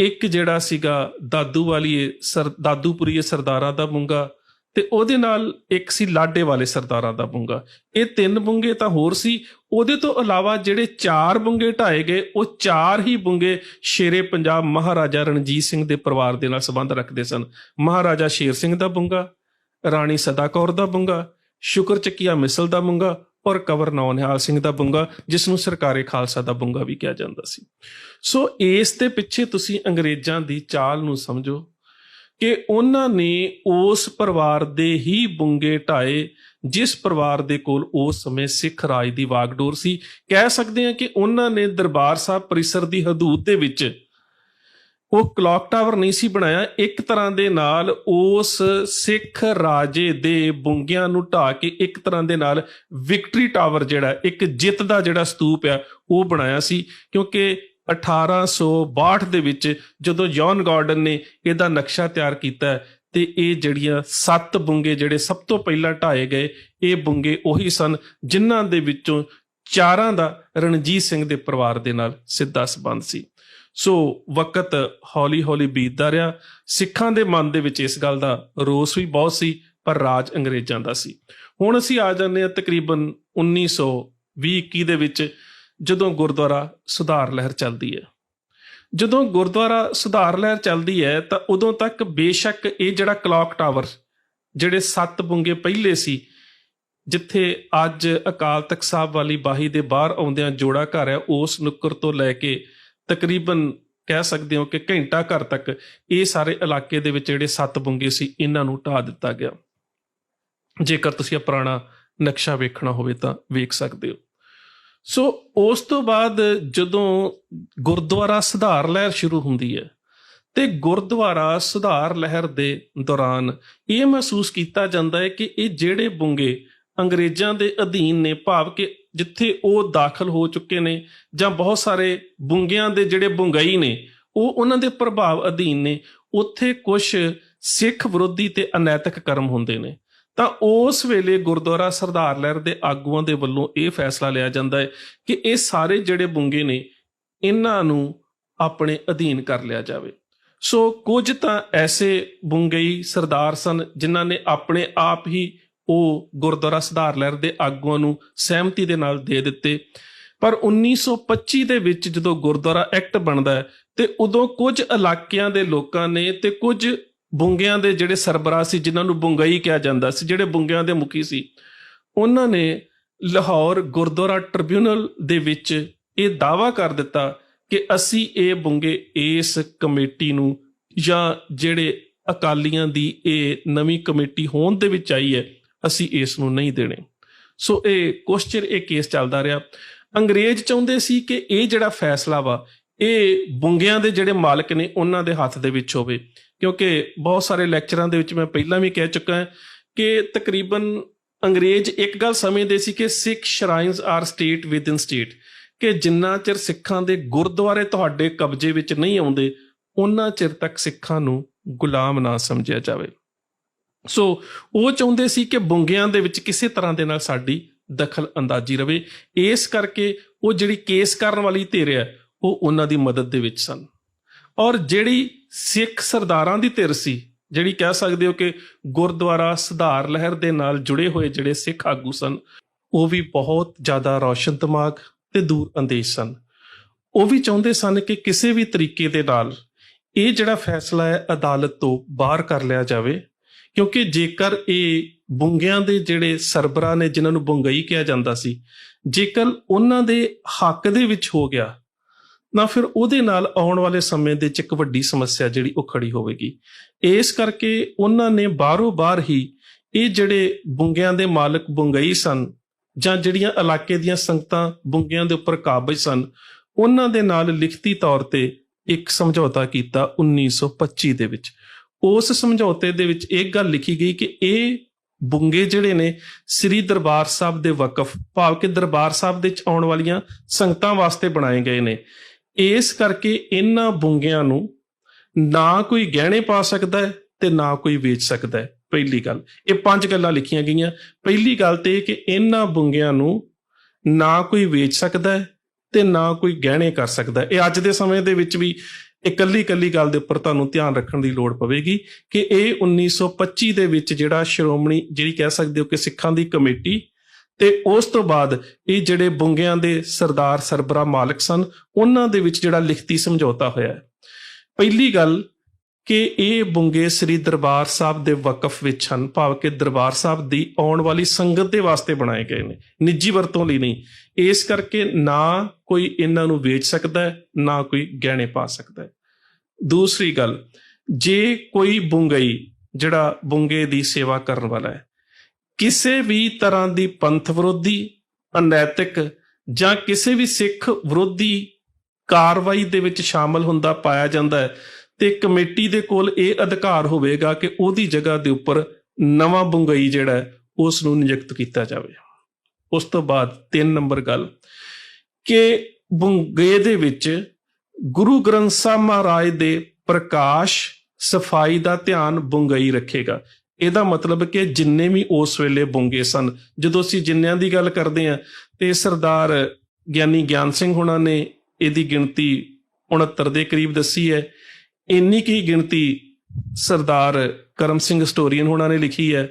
ਇੱਕ ਜਿਹੜਾ ਸੀਗਾ ਦਾਦੂਪੁਰੀਏ ਸਰਦਾਰਾਂ ਦਾ ਬੁੰਗਾ, ਤੇ ਉਹਦੇ ਨਾਲ ਇੱਕ ਸੀ ਲਾਡੇ ਵਾਲੇ ਸਰਦਾਰਾਂ ਦਾ ਬੁੰਗਾ। ਇਹ 3 ਬੁੰਗੇ ਤਾਂ ਹੋਰ ਸੀ। ਉਹਦੇ ਤੋਂ ਇਲਾਵਾ ਜਿਹੜੇ 4 ਬੁੰਗੇ ਢਾਏ ਗਏ, ਉਹ 4 ਹੀ ਬੁੰਗੇ ਸ਼ੇਰੇ ਪੰਜਾਬ ਮਹਾਰਾਜਾ ਰਣਜੀਤ ਸਿੰਘ ਦੇ ਪਰਿਵਾਰ ਦੇ ਨਾਲ ਸੰਬੰਧ ਰੱਖਦੇ ਸਨ। ਮਹਾਰਾਜਾ ਸ਼ੇਰ ਸਿੰਘ ਦਾ ਬੁੰਗਾ, ਰਾਣੀ ਸਦਾ ਕੌਰ ਦਾ ਬੁੰਗਾ, ਸ਼ੁਕਰ ਚੱਕੀਆ ਮਿਸਲ ਦਾ ਬੁੰਗਾ, ਔਰ ਕੰਵਰ ਨੌ ਨਿਹਾਲ ਸਿੰਘ ਦਾ ਬੁੰਗਾ, ਜਿਸ ਨੂੰ ਸਰਕਾਰੇ ਖਾਲਸਾ ਦਾ ਬੁੰਗਾ ਵੀ ਕਿਹਾ ਜਾਂਦਾ ਸੀ। ਸੋ ਇਸ ਦੇ ਪਿੱਛੇ ਤੁਸੀਂ ਅੰਗਰੇਜ਼ਾਂ ਦੀ ਚਾਲ ਨੂੰ ਸਮਝੋ ਕਿ ਉਹਨਾਂ ਨੇ ਉਸ ਪਰਿਵਾਰ ਦੇ ਹੀ ਬੁੰਗੇ ਢਾਏ ਜਿਸ ਪਰਿਵਾਰ ਦੇ ਕੋਲ ਉਸ ਸਮੇਂ ਸਿੱਖ ਰਾਜ ਦੀ ਵਾਗਡੋਰ ਸੀ। ਕਹਿ ਸਕਦੇ ਹਾਂ ਕਿ ਉਹਨਾਂ ਨੇ ਦਰਬਾਰ ਸਾਹਿਬ ਪਰਿਸਰ ਦੀ ਹਦੂਦ ਦੇ ਵਿੱਚ ਉਹ ਕਲੌਕ ਟਾਵਰ ਨਹੀਂ ਸੀ ਬਣਾਇਆ, ਇੱਕ ਤਰ੍ਹਾਂ ਦੇ ਨਾਲ ਉਸ ਸਿੱਖ ਰਾਜੇ ਦੇ ਬੁੰਗਿਆਂ ਨੂੰ ਢਾਹ ਕੇ ਇੱਕ ਤਰ੍ਹਾਂ ਦੇ ਨਾਲ ਵਿਕਟਰੀ ਟਾਵਰ ਜਿਹੜਾ ਇੱਕ ਜਿੱਤ ਦਾ ਜਿਹੜਾ ਸਤੂਪ ਆ ਉਹ ਬਣਾਇਆ ਸੀ। ਕਿਉਂਕਿ 1862 ਦੇ ਵਿੱਚ ਜਦੋਂ ਜੌਨ ਗਾਰਡਨ ਨੇ ਇਹਦਾ ਨਕਸ਼ਾ ਤਿਆਰ ਕੀਤਾ ਤੇ ਇਹ ਜਿਹੜੀਆਂ 7 ਬੁੰਗੇ ਜਿਹੜੇ ਸਭ ਤੋਂ ਪਹਿਲਾਂ ਢਾਏ ਗਏ, ਇਹ ਬੁੰਗੇ ਉਹੀ ਸਨ ਜਿਨ੍ਹਾਂ ਦੇ ਵਿੱਚੋਂ 4 ਦਾ ਰਣਜੀਤ ਸਿੰਘ ਦੇ ਪਰਿਵਾਰ ਦੇ ਨਾਲ ਸਿੱਧਾ ਸੰਬੰਧ ਸੀ। ਸੋ ਵਕਤ ਹੌਲੀ ਹੌਲੀ ਬੀਤਦਾ ਰਿਹਾ। ਸਿੱਖਾਂ ਦੇ ਮਨ ਦੇ ਵਿੱਚ ਇਸ ਗੱਲ ਦਾ ਰੋਸ ਵੀ ਬਹੁਤ ਸੀ, ਪਰ ਰਾਜ ਅੰਗਰੇਜ਼ਾਂ ਦਾ ਸੀ। ਹੁਣ ਅਸੀਂ ਆ ਜਾਂਦੇ ਹਾਂ ਤਕਰੀਬਨ 1920-21 ਦੇ ਵਿੱਚ, ਜਦੋਂ ਗੁਰਦੁਆਰਾ ਸੁਧਾਰ ਲਹਿਰ ਚੱਲਦੀ ਹੈ। ਜਦੋਂ ਗੁਰਦੁਆਰਾ ਸੁਧਾਰ ਲਹਿਰ ਚੱਲਦੀ ਹੈ ਤਾਂ ਉਦੋਂ ਤੱਕ ਬੇਸ਼ੱਕ ਇਹ ਜਿਹੜਾ ਕਲੌਕ ਟਾਵਰ, ਜਿਹੜੇ 7 ਬੁੰਗੇ ਪਹਿਲੇ ਸੀ, ਜਿੱਥੇ ਅੱਜ ਅਕਾਲ ਤਖਤ ਸਾਹਿਬ ਵਾਲੀ ਬਾਹੀ ਦੇ ਬਾਹਰ ਆਉਂਦਿਆਂ ਜੋੜਾ ਘਰ ਹੈ, ਉਸ ਨੁੱਕਰ ਤੋਂ ਲੈ ਕੇ ਤਕਰੀਬਨ ਕਹਿ ਸਕਦੇ ਹੋ ਕਿ ਘੰਟਾ ਘਰ ਤੱਕ ਇਹ ਸਾਰੇ ਇਲਾਕੇ ਦੇ ਵਿੱਚ ਜਿਹੜੇ 7 ਬੁੰਗੇ ਸੀ, ਇਹਨਾਂ ਨੂੰ ਢਾਹ ਦਿੱਤਾ ਗਿਆ। ਜੇਕਰ ਤੁਸੀਂ ਪੁਰਾਣਾ ਨਕਸ਼ਾ ਵੇਖਣਾ ਹੋਵੇ ਤਾਂ ਵੇਖ ਸਕਦੇ ਹੋ। ਸੋ ਉਸ ਤੋਂ ਬਾਅਦ ਜਦੋਂ ਗੁਰਦੁਆਰਾ ਸੁਧਾਰ ਲਹਿਰ ਸ਼ੁਰੂ ਹੁੰਦੀ ਹੈ, ਤੇ ਗੁਰਦੁਆਰਾ ਸੁਧਾਰ ਲਹਿਰ ਦੇ ਦੌਰਾਨ ਇਹ ਮਹਿਸੂਸ ਕੀਤਾ ਜਾਂਦਾ ਹੈ ਕਿ ਇਹ ਜਿਹੜੇ ਬੁੰਗੇ ਅੰਗਰੇਜ਼ਾਂ ਦੇ ਅਧੀਨ ਨੇ, ਭਾਵ ਕਿ ਜਿੱਥੇ ਉਹ ਦਾਖਲ ਹੋ ਚੁੱਕੇ ਨੇ, ਜਾਂ ਬਹੁਤ ਸਾਰੇ ਬੁੰਗਿਆਂ ਦੇ ਜਿਹੜੇ ਬੁੰਗਈ ਨੇ ਉਹ ਉਹਨਾਂ ਦੇ ਪ੍ਰਭਾਵ ਅਧੀਨ ਨੇ, ਉੱਥੇ ਕੁਝ ਸਿੱਖ ਵਿਰੋਧੀ ਤੇ ਅਨੈਤਿਕ ਕਰਮ ਹੁੰਦੇ ਨੇ। ਤਾਂ ਉਸ ਵੇਲੇ ਗੁਰਦੁਆਰਾ ਸੁਧਾਰ ਲਹਿਰ ਦੇ ਆਗੂਆਂ ਦੇ ਵੱਲੋਂ ਇਹ ਫੈਸਲਾ ਲਿਆ ਜਾਂਦਾ ਹੈ ਕਿ ਇਹ ਸਾਰੇ ਜਿਹੜੇ ਬੁੰਗੇ ਨੇ, ਇਹਨਾਂ ਨੂੰ ਆਪਣੇ ਅਧੀਨ ਕਰ ਲਿਆ ਜਾਵੇ। ਸੋ ਕੁਝ ਤਾਂ ਐਸੇ ਬੁੰਗਈ ਸਰਦਾਰ ਸਨ ਜਿਨ੍ਹਾਂ ਨੇ ਆਪਣੇ ਆਪ ਹੀ ਉਹ ਗੁਰਦੁਆਰਾ ਸੁਧਾਰ ਲਹਿਰ ਦੇ ਆਗੂਆਂ ਨੂੰ ਸਹਿਮਤੀ ਦੇ ਨਾਲ ਦੇ ਦਿੱਤੇ। ਪਰ 1925 ਦੇ ਵਿੱਚ ਜਦੋਂ ਗੁਰਦੁਆਰਾ ਐਕਟ ਬਣਦਾ ਹੈ, ਤੇ ਉਦੋਂ ਕੁਝ ਇਲਾਕਿਆਂ ਦੇ ਲੋਕਾਂ ਨੇ ਤੇ ਕੁਝ ਬੁੰਗਿਆਂ ਦੇ ਜਿਹੜੇ ਸਰਬਰਾਹ ਸੀ, ਜਿਨ੍ਹਾਂ ਨੂੰ ਬੁੰਗਈ ਕਿਹਾ ਜਾਂਦਾ ਸੀ, ਜਿਹੜੇ ਬੁੰਗਿਆਂ ਦੇ ਮੁਖੀ ਸੀ, ਉਹਨਾਂ ਨੇ ਲਾਹੌਰ ਗੁਰਦੁਆਰਾ ਟ੍ਰਿਬਿਊਨਲ ਦੇ ਵਿੱਚ ਇਹ ਦਾਅਵਾ ਕਰ ਦਿੱਤਾ ਕਿ ਅਸੀਂ ਇਹ ਬੁੰਗੇ ਇਸ ਕਮੇਟੀ ਨੂੰ, ਜਾਂ ਜਿਹੜੇ ਅਕਾਲੀਆਂ ਦੀ ਇਹ ਨਵੀਂ ਕਮੇਟੀ ਹੋਣ ਦੇ ਵਿੱਚ ਆਈ ਹੈ, ਅਸੀਂ ਇਸ ਨੂੰ ਨਹੀਂ ਦੇਣੇ। ਸੋ ਇਹ ਕੁਛ ਚਿਰ ਇਹ ਕੇਸ ਚੱਲਦਾ ਰਿਹਾ। ਅੰਗਰੇਜ਼ ਚਾਹੁੰਦੇ ਸੀ ਕਿ ਇਹ ਜਿਹੜਾ ਫੈਸਲਾ ਵਾ, ਇਹ ਬੁੰਗਿਆਂ ਦੇ ਜਿਹੜੇ ਮਾਲਕ ਨੇ ਉਹਨਾਂ ਦੇ ਹੱਥ ਦੇ ਵਿੱਚ ਹੋਵੇ, ਕਿਉਂਕਿ ਬਹੁਤ ਸਾਰੇ ਲੈਕਚਰਾਂ ਦੇ ਵਿੱਚ ਮੈਂ ਪਹਿਲਾਂ ਵੀ ਕਹਿ ਚੁੱਕਾ ਹਾਂ ਕਿ ਤਕਰੀਬਨ ਅੰਗਰੇਜ਼ ਇੱਕ ਗੱਲ ਸਮਝਦੇ ਸੀ ਕਿ ਸਿੱਖ ਸ਼ਰਾਈਨਸ ਆਰ ਸਟੇਟ ਵਿਦਿਨ ਸਟੇਟ, ਕਿ ਜਿੰਨਾ ਚਿਰ ਸਿੱਖਾਂ ਦੇ ਗੁਰਦੁਆਰੇ ਤੁਹਾਡੇ ਕਬਜ਼ੇ ਵਿੱਚ ਨਹੀਂ ਆਉਂਦੇ, ਉਹਨਾਂ ਚਿਰ ਤੱਕ ਸਿੱਖਾਂ ਨੂੰ ਗੁਲਾਮ ਨਾ ਸਮਝਿਆ ਜਾਵੇ। ਸੋ ਉਹ ਚਾਹੁੰਦੇ ਸੀ ਕਿ ਬੁੰਗਿਆਂ ਦੇ ਵਿੱਚ ਕਿਸੇ ਤਰ੍ਹਾਂ ਦੇ ਨਾਲ ਸਾਡੀ ਦਖਲ ਅੰਦਾਜ਼ੀ ਰਵੇ। ਇਸ ਕਰਕੇ ਉਹ ਜਿਹੜੀ ਕੇਸ ਕਰਨ ਵਾਲੀ ਧਿਰ ਹੈ, ਉਹ ਉਹਨਾਂ ਦੀ ਮਦਦ ਦੇ ਵਿੱਚ ਸਨ। ਔਰ ਜਿਹੜੀ ਸਿੱਖ ਸਰਦਾਰਾਂ ਦੀ ਧਿਰ ਸੀ, ਜਿਹੜੀ ਕਹਿ ਸਕਦੇ ਹੋ ਕਿ ਗੁਰਦੁਆਰਾ ਸੁਧਾਰ ਲਹਿਰ ਦੇ ਨਾਲ ਜੁੜੇ ਹੋਏ ਜਿਹੜੇ ਸਿੱਖ ਆਗੂ ਸਨ, ਉਹ ਵੀ ਬਹੁਤ ਜ਼ਿਆਦਾ ਰੌਸ਼ਨ ਦਿਮਾਗ ਤੇ ਦੂਰ ਅੰਦੇਸ਼ ਸਨ। ਉਹ ਵੀ ਚਾਹੁੰਦੇ ਸਨ ਕਿ ਕਿਸੇ ਵੀ ਤਰੀਕੇ ਦੇ ਨਾਲ ਇਹ ਜਿਹੜਾ ਫੈਸਲਾ ਹੈ ਅਦਾਲਤ ਤੋਂ ਬਾਹਰ ਕਰ ਲਿਆ ਜਾਵੇ, ਕਿਉਂਕਿ ਜੇਕਰ ਇਹ ਬੁੰਗਿਆਂ ਦੇ ਜਿਹੜੇ ਸਰਬਰਾਹ ਨੇ, ਜਿਨ੍ਹਾਂ ਨੂੰ ਬੁੰਗਈ ਕਿਹਾ ਜਾਂਦਾ ਸੀ, ਜੇਕਰ ਉਹਨਾਂ ਦੇ ਹੱਕ ਦੇ ਵਿੱਚ ਹੋ ਗਿਆ ਨਾ, ਫਿਰ ਉਹਦੇ ਨਾਲ ਆਉਣ ਵਾਲੇ ਸਮੇਂ ਦੇ ਵਿੱਚ ਇੱਕ ਵੱਡੀ ਸਮੱਸਿਆ ਜਿਹੜੀ ਉਹ ਖੜੀ ਹੋਵੇਗੀ। ਇਸ ਕਰਕੇ ਉਹਨਾਂ ਨੇ ਬਾਹਰੋਂ ਬਾਹਰ ਹੀ ਇਹ ਜਿਹੜੇ ਬੁੰਗਿਆਂ ਦੇ ਮਾਲਕ ਬੁੰਗਈ ਸਨ, ਜਾਂ ਜਿਹੜੀਆਂ ਇਲਾਕੇ ਦੀਆਂ ਸੰਗਤਾਂ ਬੁੰਗਿਆਂ ਦੇ ਉੱਪਰ ਕਾਬਜ ਸਨ, ਉਹਨਾਂ ਦੇ ਨਾਲ ਲਿਖਤੀ ਤੌਰ ਤੇ ਇੱਕ ਸਮਝੌਤਾ ਕੀਤਾ 1925 ਦੇ ਵਿੱਚ। ਉਸ ਸਮਝੌਤੇ ਦੇ ਵਿੱਚ ਇੱਕ ਗੱਲ ਲਿਖੀ ਗਈ ਕਿ ਇਹ ਬੁੰਗੇ ਜਿਹੜੇ ਨੇ ਸ੍ਰੀ ਦਰਬਾਰ ਸਾਹਿਬ ਦੇ ਵਕਫ, ਭਾਵ ਕਿ ਦਰਬਾਰ ਸਾਹਿਬ ਦੇ ਵਿੱਚ ਆਉਣ ਵਾਲੀਆਂ ਸੰਗਤਾਂ ਵਾਸਤੇ ਬਣਾਏ ਗਏ ਨੇ। ਇਸ ਕਰਕੇ ਇਹਨਾਂ ਬੁੰਗਿਆਂ ਨੂੰ ਨਾ ਕੋਈ ਗਹਿਣੇ ਪਾ ਸਕਦਾ ਹੈ ਤੇ ਨਾ ਕੋਈ ਵੇਚ ਸਕਦਾ ਹੈ। ਪਹਿਲੀ ਗੱਲ, ਇਹ 5 ਗੱਲਾਂ ਲਿਖੀਆਂ ਗਈਆਂ। ਪਹਿਲੀ ਗੱਲ ਤੇ ਕਿ ਇਹਨਾਂ ਬੁੰਗਿਆਂ ਨੂੰ ਨਾ ਕੋਈ ਵੇਚ ਸਕਦਾ ਹੈ ਤੇ ਨਾ ਕੋਈ ਗਹਿਣੇ ਕਰ ਸਕਦਾ। ਇਹ ਅੱਜ ਦੇ ਸਮੇਂ ਦੇ ਵਿੱਚ ਵੀ ਇਕੱਲੀ ਗੱਲ ਦੇ ਉੱਪਰ ਤੁਹਾਨੂੰ ਧਿਆਨ ਰੱਖਣ ਦੀ ਲੋੜ ਪਵੇਗੀ ਕਿ ਇਹ 1925 ਦੇ ਵਿੱਚ ਜਿਹੜਾ ਸ਼੍ਰੋਮਣੀ, ਜਿਹੜੀ ਕਹਿ ਸਕਦੇ ਹੋ ਕਿ ਸਿੱਖਾਂ ਦੀ ਕਮੇਟੀ, ਤੇ ਉਸ ਤੋਂ ਬਾਅਦ ਇਹ ਜਿਹੜੇ ਬੁੰਗਿਆਂ ਦੇ ਸਰਦਾਰ ਸਰਬਰਾਹ ਮਾਲਕ ਸਨ, ਉਹਨਾਂ ਦੇ ਵਿੱਚ ਜਿਹੜਾ ਲਿਖਤੀ ਸਮਝੌਤਾ ਹੋਇਆ ਹੈ। ਪਹਿਲੀ ਗੱਲ ਕਿ ਇਹ ਬੁੰਗੇ ਸ੍ਰੀ ਦਰਬਾਰ ਸਾਹਿਬ ਦੇ ਵਕਫ ਵਿੱਚ ਹਨ, ਭਾਵ ਕਿ ਦਰਬਾਰ ਸਾਹਿਬ ਦੀ ਆਉਣ ਵਾਲੀ ਸੰਗਤ ਦੇ ਵਾਸਤੇ ਬਣਾਏ ਗਏ ਨੇ, ਨਿੱਜੀ ਵਰਤੋਂ ਲਈ ਨਹੀਂ। ਇਸ ਕਰਕੇ ਨਾ ਕੋਈ ਇਹਨਾਂ ਨੂੰ ਵੇਚ ਸਕਦਾ ਹੈ, ਨਾ ਕੋਈ ਗਹਿਣੇ ਪਾ ਸਕਦਾ ਹੈ। ਦੂਸਰੀ ਗੱਲ, ਜੇ ਕੋਈ ਬੁੰਗਈ ਜਿਹੜਾ ਬੁੰਗੇ ਦੀ ਸੇਵਾ ਕਰਨ ਵਾਲਾ ਹੈ, ਕਿਸੇ ਵੀ ਤਰ੍ਹਾਂ ਦੀ ਪੰਥ ਵਿਰੋਧੀ, ਅਨੈਤਿਕ ਜਾਂ ਕਿਸੇ ਵੀ ਸਿੱਖ ਵਿਰੋਧੀ ਕਾਰਵਾਈ ਦੇ ਵਿੱਚ ਸ਼ਾਮਲ ਹੁੰਦਾ ਪਾਇਆ ਜਾਂਦਾ ਹੈ, ਤੇ ਕਮੇਟੀ ਦੇ ਕੋਲ ਇਹ ਅਧਿਕਾਰ ਹੋਵੇਗਾ ਕਿ ਉਹਦੀ ਜਗ੍ਹਾ ਦੇ ਉੱਪਰ ਨਵਾਂ ਬੁੰਗਈ ਜਿਹੜਾ ਹੈ ਉਸ ਨੂੰ ਨਿਯੁਕਤ ਕੀਤਾ ਜਾਵੇ। ਉਸ ਤੋਂ ਬਾਅਦ 3 ਨੰਬਰ ਗੱਲ ਕਿ ਬੁੰਗੇ ਦੇ ਵਿੱਚ ਗੁਰੂ ਗ੍ਰੰਥ ਸਾਹਿਬ ਮਹਾਰਾਜ ਦੇ ਪ੍ਰਕਾਸ਼ ਸਫਾਈ ਦਾ ਧਿਆਨ ਬੁੰਗਈ ਰੱਖੇਗਾ। ਇਹਦਾ ਮਤਲਬ ਕਿ ਜਿੰਨੇ ਵੀ ਉਸ ਵੇਲੇ ਬੁੰਗੇ ਸਨ, ਜਦੋਂ ਅਸੀਂ ਜਿੰਨਿਆਂ ਦੀ ਗੱਲ ਕਰਦੇ ਹਾਂ ਤੇ ਸਰਦਾਰ ਗਿਆਨੀ ਗਿਆਨ ਸਿੰਘ ਹੁਣਾਂ ਨੇ ਇਹਦੀ ਗਿਣਤੀ 69 ਦੇ ਕਰੀਬ ਦੱਸੀ ਹੈ। ਇੰਨੀ ਕੀ ਗਿਣਤੀ ਸਰਦਾਰ ਕਰਮ ਸਿੰਘ ਹਿਸਟੋਰੀਅਨ ਹੁਣਾਂ ਨੇ ਲਿਖੀ ਹੈ।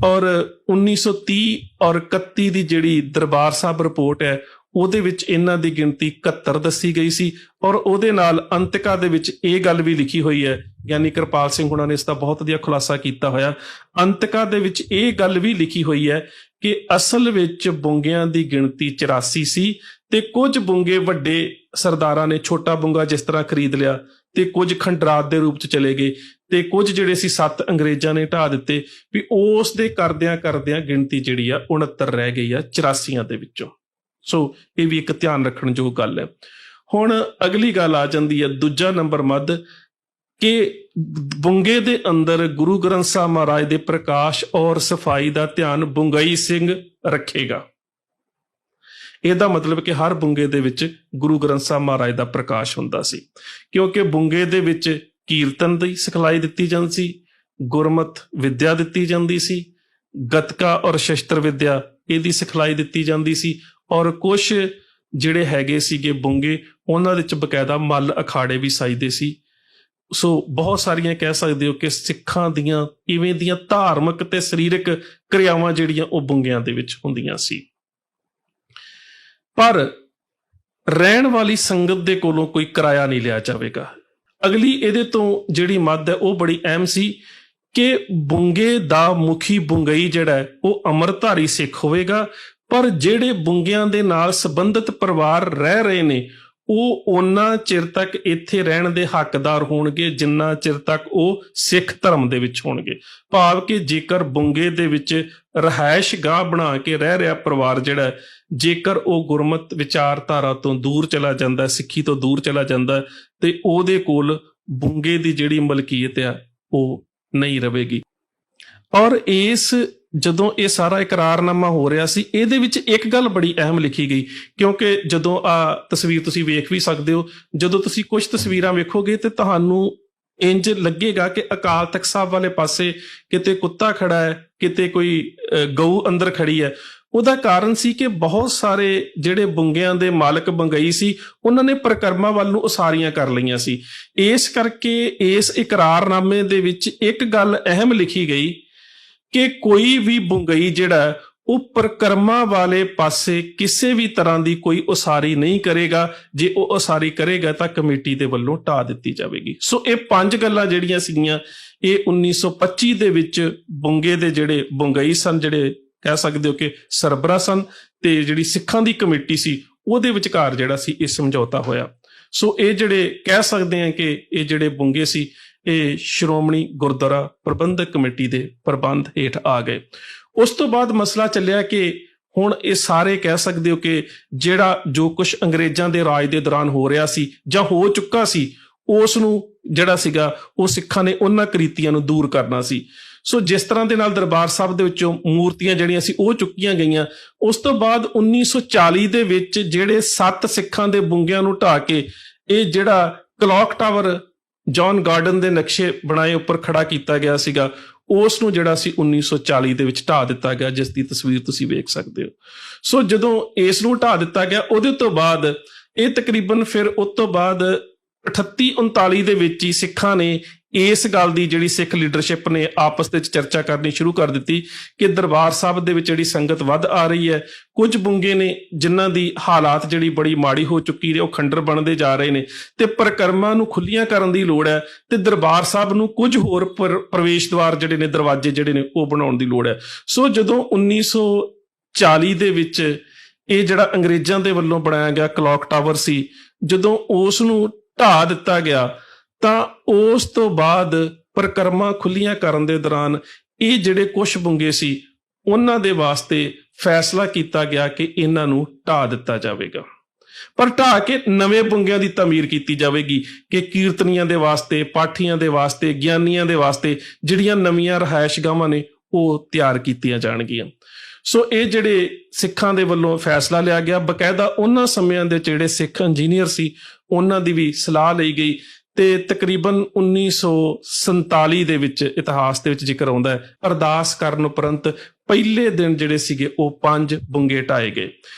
ਔਰ 1930 ਔਰ 31 ਦੀ ਜਿਹੜੀ ਦਰਬਾਰ ਸਾਹਿਬ ਰਿਪੋਰਟ ਹੈ ਉਹਦੇ ਵਿੱਚ ਇਹਨਾਂ ਦੀ ਗਿਣਤੀ 71 ਦੱਸੀ ਗਈ ਸੀ। ਔਰ ਉਹਦੇ ਨਾਲ ਅੰਤਿਕਾ ਦੇ ਵਿੱਚ ਇਹ ਗੱਲ ਵੀ ਲਿਖੀ ਹੋਈ ਹੈ, ਯਾਨੀ ਕਿਰਪਾਲ ਸਿੰਘ ਹੁਣਾਂ ਨੇ ਇਸ ਦਾ ਬਹੁਤ ਵਧੀਆ ਖੁਲਾਸਾ ਕੀਤਾ ਹੋਇਆ। ਅੰਤਿਕਾ ਦੇ ਵਿੱਚ ਇਹ ਗੱਲ ਵੀ ਲਿਖੀ ਹੋਈ ਹੈ ਕਿ ਅਸਲ ਵਿੱਚ ਬੁੰਗਿਆਂ ਦੀ ਗਿਣਤੀ 84 ਸੀ ਤੇ ਕੁਝ ਬੁੰਗੇ ਵੱਡੇ ਸਰਦਾਰਾਂ ਨੇ ਛੋਟਾ ਬੁੰਗਾ ਜਿਸ ਤਰ੍ਹਾਂ ਖਰੀਦ ਲਿਆ ਤੇ ਕੁਝ ਖੰਡਰਾਤ ਦੇ ਰੂਪ ਚ ਚਲੇ ਗਏ ਤੇ ਕੁਝ ਜਿਹੜੇ ਸੀ 7 ਅੰਗਰੇਜ਼ਾਂ ਨੇ ਢਾਹ ਦਿੱਤੇ। ਵੀ ਉਸ ਦੇ ਕਰਦਿਆਂ ਕਰਦਿਆਂ ਗਿਣਤੀ ਜਿਹੜੀ ਆ 69 ਰਹਿ ਗਈ ਆ 84 ਦੇ ਵਿੱਚੋਂ। ਸੋ ਇਹ ਵੀ ਇੱਕ ਧਿਆਨ ਰੱਖਣ ਯੋਗ ਗੱਲ ਹੈ। ਹੁਣ ਅਗਲੀ ਗੱਲ ਆ ਜਾਂਦੀ ਹੈ ਦੂਜਾ ਨੰਬਰ ਮੱਧ ਕਿ ਬੁੰਗੇ ਦੇ ਅੰਦਰ ਗੁਰੂ ਗ੍ਰੰਥ ਸਾਹਿਬ ਮਹਾਰਾਜ ਦੇ ਪ੍ਰਕਾਸ਼ ਔਰ ਸਫਾਈ ਦਾ ਧਿਆਨ ਬੁੰਗਈ ਸਿੰਘ ਰੱਖੇਗਾ। ਇਹਦਾ ਮਤਲਬ ਕਿ ਹਰ ਬੁੰਗੇ ਦੇ ਵਿੱਚ ਗੁਰੂ ਗ੍ਰੰਥ ਸਾਹਿਬ ਮਹਾਰਾਜ ਦਾ ਪ੍ਰਕਾਸ਼ ਹੁੰਦਾ ਸੀ, ਕਿਉਂਕਿ ਬੁੰਗੇ ਦੇ ਵਿੱਚ ਕੀਰਤਨ ਦੀ ਸਿਖਲਾਈ ਦਿੱਤੀ ਜਾਂਦੀ ਸੀ, ਗੁਰਮਤ ਵਿਦਿਆ ਦਿੱਤੀ ਜਾਂਦੀ ਸੀ, ਗਤਕਾ ਔਰ ਸ਼ਸਤਰ ਵਿਦਿਆ ਇਹਦੀ ਸਿਖਲਾਈ ਦਿੱਤੀ ਜਾਂਦੀ ਸੀ। ਔਰ ਕੁਛ ਜਿਹੜੇ ਹੈਗੇ ਸੀਗੇ ਬੁੰਗੇ ਉਹਨਾਂ ਵਿੱਚ ਬਕਾਇਦਾ ਮੱਲ ਅਖਾੜੇ ਵੀ ਸਾਜਦੇ ਸੀ। ਸੋ ਬਹੁਤ ਸਾਰੀਆਂ ਕਹਿ ਸਕਦੇ ਹੋ ਕਿ ਸਿੱਖਾਂ ਦੀਆਂ ਇਵੇਂ ਦੀਆਂ ਧਾਰਮਿਕ ਤੇ ਸਰੀਰਕ ਕਿਰਿਆਵਾਂ ਜਿਹੜੀਆਂ ਉਹ ਬੁੰਗਿਆਂ ਦੇ ਵਿੱਚ ਹੁੰਦੀਆਂ ਸੀ। ਪਰ ਰਹਿਣ ਵਾਲੀ ਸੰਗਤ ਦੇ ਕੋਲੋਂ ਕੋਈ ਕਿਰਾਇਆ ਨਹੀਂ ਲਿਆ ਜਾਵੇਗਾ। ਅਗਲੀ ਇਹਦੇ ਤੋਂ ਜਿਹੜੀ ਮੱਦ ਹੈ ਉਹ ਬੜੀ ਅਹਿਮ ਸੀ ਕਿ ਬੁੰਗੇ ਦਾ ਮੁਖੀ ਬੁੰਗਈ ਜਿਹੜਾ ਉਹ ਅੰਮ੍ਰਿਤਧਾਰੀ ਸਿੱਖ ਹੋਵੇਗਾ, ਪਰ ਜਿਹੜੇ ਬੁੰਗਿਆਂ ਦੇ ਨਾਲ ਸੰਬੰਧਿਤ ਪਰਿਵਾਰ ਰਹਿ ਰਹੇ ਨੇ ਉਹ ਉਹਨਾਂ ਚਿਰ ਤੱਕ ਇੱਥੇ ਰਹਿਣ ਦੇ ਹੱਕਦਾਰ ਹੋਣਗੇ ਜਿੰਨਾ ਚਿਰ ਤੱਕ ਉਹ ਸਿੱਖ ਧਰਮ ਦੇ ਵਿੱਚ ਹੋਣਗੇ। ਭਾਵ ਕਿ ਜੇਕਰ ਬੁੰਗੇ ਦੇ ਵਿੱਚ ਰਿਹਾਇਸ਼ ਗਾਹ ਬਣਾ ਕੇ ਰਹਿ ਰਿਹਾ ਪਰਿਵਾਰ ਜਿਹੜਾ, ਜੇਕਰ ਉਹ ਗੁਰਮਤ ਵਿਚਾਰਧਾਰਾ ਤੋਂ ਦੂਰ ਚਲਾ ਜਾਂਦਾ, ਸਿੱਖੀ ਤੋਂ ਦੂਰ ਚਲਾ ਜਾਂਦਾ, ਤੇ ਉਹਦੇ ਕੋਲ ਬੁੰਗੇ ਦੀ ਜਿਹੜੀ ਮਲਕੀਅਤ ਆ ਉਹ ਨਹੀਂ ਰਵੇਗੀ। ਔਰ ਇਸ ਜਦੋਂ ਇਹ ਸਾਰਾ ਇਕਰਾਰਨਾਮਾ ਹੋ ਰਿਹਾ ਸੀ ਇਹਦੇ ਵਿੱਚ ਇੱਕ ਗੱਲ ਬੜੀ ਅਹਿਮ ਲਿਖੀ ਗਈ, ਕਿਉਂਕਿ ਜਦੋਂ ਆ ਤਸਵੀਰ ਤੁਸੀਂ ਵੇਖ ਵੀ ਸਕਦੇ ਹੋ, ਜਦੋਂ ਤੁਸੀਂ ਕੁਝ ਤਸਵੀਰਾਂ ਵੇਖੋਗੇ ਤੇ ਤੁਹਾਨੂੰ ਇੰਜ ਲੱਗੇਗਾ ਕਿ ਅਕਾਲ ਤਖਤ ਸਾਹਿਬ ਵਾਲੇ ਪਾਸੇ ਕਿਤੇ ਕੁੱਤਾ ਖੜਾ ਹੈ, ਕਿਤੇ ਕੋਈ ਗਊ ਅੰਦਰ ਖੜੀ ਹੈ। ਉਹਦਾ ਕਾਰਨ ਸੀ ਕਿ ਬਹੁਤ ਸਾਰੇ ਜਿਹੜੇ ਬੁੰਗਿਆਂ ਦੇ ਮਾਲਕ ਬੰਗਈ ਸੀ ਉਹਨਾਂ ਨੇ ਪ੍ਰਕਰਮਾਂ ਵੱਲ ਨੂੰ ਉਸਾਰੀਆਂ ਕਰ ਲਈਆਂ ਸੀ। ਇਸ ਕਰਕੇ ਇਸ ਇਕਰਾਰਨਾਮੇ ਦੇ ਵਿੱਚ ਇੱਕ ਗੱਲ ਅਹਿਮ ਲਿਖੀ ਗਈ ਕਿ ਕੋਈ ਵੀ ਬੁੰਗਈ ਜਿਹੜਾ ਉਹ ਪ੍ਰਕਰਮਾਂ ਵਾਲੇ ਪਾਸੇ ਕਿਸੇ ਵੀ ਤਰ੍ਹਾਂ ਦੀ ਕੋਈ ਉਸਾਰੀ ਨਹੀਂ ਕਰੇਗਾ। ਜੇ ਉਹ ਉਸਾਰੀ ਕਰੇਗਾ ਤਾਂ ਕਮੇਟੀ ਦੇ ਵੱਲੋਂ ਢਾਹ ਦਿੱਤੀ ਜਾਵੇਗੀ। ਸੋ ਇਹ 5 ਗੱਲਾਂ ਜਿਹੜੀਆਂ ਸੀਗੀਆਂ ਇਹ 1925 ਦੇ ਵਿੱਚ ਬੁੰਗੇ ਦੇ ਜਿਹੜੇ ਬੁੰਗਈ ਸਨ, ਜਿਹੜੇ ਕਹਿ ਸਕਦੇ ਹੋ ਕਿ ਸਰਬਰਾ ਸਨ, ਤੇ ਜਿਹੜੀ ਸਿੱਖਾਂ ਦੀ ਕਮੇਟੀ ਸੀ ਉਹਦੇ ਵਿਚਕਾਰ ਜਿਹੜਾ ਸੀ ਇਹ ਸਮਝੌਤਾ ਹੋਇਆ। ਸੋ ਇਹ ਜਿਹੜੇ ਕਹਿ ਸਕਦੇ ਹਾਂ ਕਿ ਇਹ ਜਿਹੜੇ ਬੁੰਗੇ ਸੀ ਇਹ ਸ਼੍ਰੋਮਣੀ ਗੁਰਦੁਆਰਾ ਪ੍ਰਬੰਧਕ ਕਮੇਟੀ ਦੇ ਪ੍ਰਬੰਧ ਹੇਠ ਆ ਗਏ। ਉਸ ਤੋਂ ਬਾਅਦ ਮਸਲਾ ਚੱਲਿਆ ਕਿ ਹੁਣ ਇਹ ਸਾਰੇ ਕਹਿ ਸਕਦੇ ਹੋ ਕਿ ਜਿਹੜਾ ਜੋ ਕੁਝ ਅੰਗਰੇਜ਼ਾਂ ਦੇ ਰਾਜ ਦੇ ਦੌਰਾਨ ਹੋ ਰਿਹਾ ਸੀ ਜਾਂ ਹੋ ਚੁੱਕਾ ਸੀ ਉਸ ਨੂੰ ਜਿਹੜਾ ਸੀਗਾ ਉਹ ਸਿੱਖਾਂ ਨੇ ਉਹਨਾਂ ਕ੍ਰਿਤੀਆਂ ਨੂੰ ਦੂਰ ਕਰਨਾ ਸੀ। ਸੋ ਜਿਸ ਤਰ੍ਹਾਂ ਦੇ ਨਾਲ ਦਰਬਾਰ ਸਾਹਿਬ ਦੇ ਵਿੱਚੋਂ ਮੂਰਤੀਆਂ ਜਿਹੜੀਆਂ ਸੀ ਉਹ ਚੁੱਕੀਆਂ ਗਈਆਂ। ਉਸ ਤੋਂ ਬਾਅਦ 1940 ਦੇ ਵਿੱਚ ਜਿਹੜੇ 7 ਸਿੱਖਾਂ ਦੇ ਬੁੰਗਿਆਂ ਨੂੰ ਢਾਹ ਕੇ ਇਹ ਜਿਹੜਾ ਕਲੌਕ ਟਾਵਰ ਜੌਨ ਗਾਰਡਨ ਦੇ ਨਕਸ਼ੇ ਬਣਾਏ ਉੱਪਰ ਖੜਾ ਕੀਤਾ ਗਿਆ ਸੀਗਾ ਉਸ ਨੂੰ ਜਿਹੜਾ ਸੀ 1940 ਦੇ ਵਿੱਚ ਢਾਹ ਦਿੱਤਾ ਗਿਆ, ਜਿਸ ਦੀ ਤਸਵੀਰ ਤੁਸੀਂ ਵੇਖ ਸਕਦੇ ਹੋ। ਸੋ ਜਦੋਂ ਇਸ ਨੂੰ ਢਾਹ ਦਿੱਤਾ ਗਿਆ ਉਹਦੇ ਤੋਂ ਬਾਅਦ ਇਹ ਤਕਰੀਬਨ ਫਿਰ ਉਸ ਤੋਂ ਬਾਅਦ 38-39 ਦੇ ਵਿੱਚ ਹੀ ਸਿੱਖਾਂ ਨੇ ਇਸ ਗੱਲ ਦੀ ਜਿਹੜੀ ਸਿੱਖ ਲੀਡਰਸ਼ਿਪ ਨੇ ਆਪਸ ਵਿੱਚ ਚਰਚਾ ਕਰਨੀ ਸ਼ੁਰੂ ਕਰ ਦਿੱਤੀ ਕਿ ਦਰਬਾਰ ਸਾਹਿਬ ਦੇ ਵਿੱਚ ਜਿਹੜੀ ਸੰਗਤ ਵੱਧ ਆ ਰਹੀ ਹੈ, ਕੁਝ ਬੁੰਗੇ ਨੇ ਜਿਨ੍ਹਾਂ ਦੀ ਹਾਲਾਤ ਜਿਹੜੀ ਬੜੀ ਮਾੜੀ ਹੋ ਚੁੱਕੀ ਨੇ, ਉਹ ਖੰਡਰ ਬਣਦੇ ਜਾ ਰਹੇ ਨੇ ਤੇ ਪ੍ਰਕਰਮਾਂ ਨੂੰ ਖੁੱਲੀਆਂ ਕਰਨ ਦੀ ਲੋੜ ਹੈ ਤੇ ਦਰਬਾਰ ਸਾਹਿਬ ਨੂੰ ਕੁਝ ਹੋਰ ਪ੍ਰਵੇਸ਼ ਦੁਆਰ ਜਿਹੜੇ ਨੇ, ਦਰਵਾਜ਼ੇ ਜਿਹੜੇ ਨੇ ਉਹ ਬਣਾਉਣ ਦੀ ਲੋੜ ਹੈ। ਸੋ ਜਦੋਂ 1940 ਦੇ ਵਿੱਚ ਇਹ ਜਿਹੜਾ ਅੰਗਰੇਜ਼ਾਂ ਦੇ ਵੱਲੋਂ ਬਣਾਇਆ ਗਿਆ ਕਲੌਕ ਟਾਵਰ ਸੀ, ਜਦੋਂ ਉਸ ਨੂੰ ਢਾਹ ਦਿੱਤਾ ਗਿਆ ਤਾਂ ਉਸ ਤੋਂ ਬਾਅਦ ਪ੍ਰਕਰਮਾਂ ਖੁੱਲੀਆਂ ਕਰਨ ਦੇ ਦੌਰਾਨ ਇਹ ਜਿਹੜੇ ਕੁਛ ਬੁੰਗੇ ਸੀ ਉਹਨਾਂ ਦੇ ਵਾਸਤੇ ਫੈਸਲਾ ਕੀਤਾ ਗਿਆ ਕਿ ਇਹਨਾਂ ਨੂੰ ਢਾਹ ਦਿੱਤਾ ਜਾਵੇਗਾ, ਪਰ ਢਾਹ ਕੇ ਨਵੇਂ ਬੁੰਗਿਆਂ ਦੀ ਤਾਮੀਰ ਕੀਤੀ ਜਾਵੇਗੀ ਕਿ ਕੀਰਤਨੀਆਂ ਦੇ ਵਾਸਤੇ, ਪਾਠੀਆਂ ਦੇ ਵਾਸਤੇ, ਗਿਆਨੀਆਂ ਦੇ ਵਾਸਤੇ ਜਿਹੜੀਆਂ ਨਵੀਆਂ ਰਿਹਾਇਸ਼ਗਾਹਾਂ ਨੇ ਉਹ ਤਿਆਰ ਕੀਤੀਆਂ ਜਾਣਗੀਆਂ। ਸੋ ਇਹ ਜਿਹੜੇ ਸਿੱਖਾਂ ਦੇ ਵੱਲੋਂ ਫੈਸਲਾ ਲਿਆ ਗਿਆ, ਬਕਾਇਦਾ ਉਹਨਾਂ ਸਮਿਆਂ ਦੇ ਜਿਹੜੇ ਸਿੱਖ ਇੰਜੀਨੀਅਰ ਸੀ ਉਹਨਾਂ ਦੀ ਵੀ ਸਲਾਹ ਲਈ ਗਈ ਤੇ ਤਕਰੀਬਨ 1947 ਦੇ ਵਿੱਚ ਇਤਿਹਾਸ ਦੇ ਵਿੱਚ ਜ਼ਿਕਰ ਆਉਂਦਾ ਹੈ, ਅਰਦਾਸ ਕਰਨ ਉਪਰੰਤ ਪਹਿਲੇ ਦਿਨ ਜਿਹੜੇ ਸੀਗੇ ਉਹ 5 ਬੁੰਗੇ ਢਾਏ ਗਏ।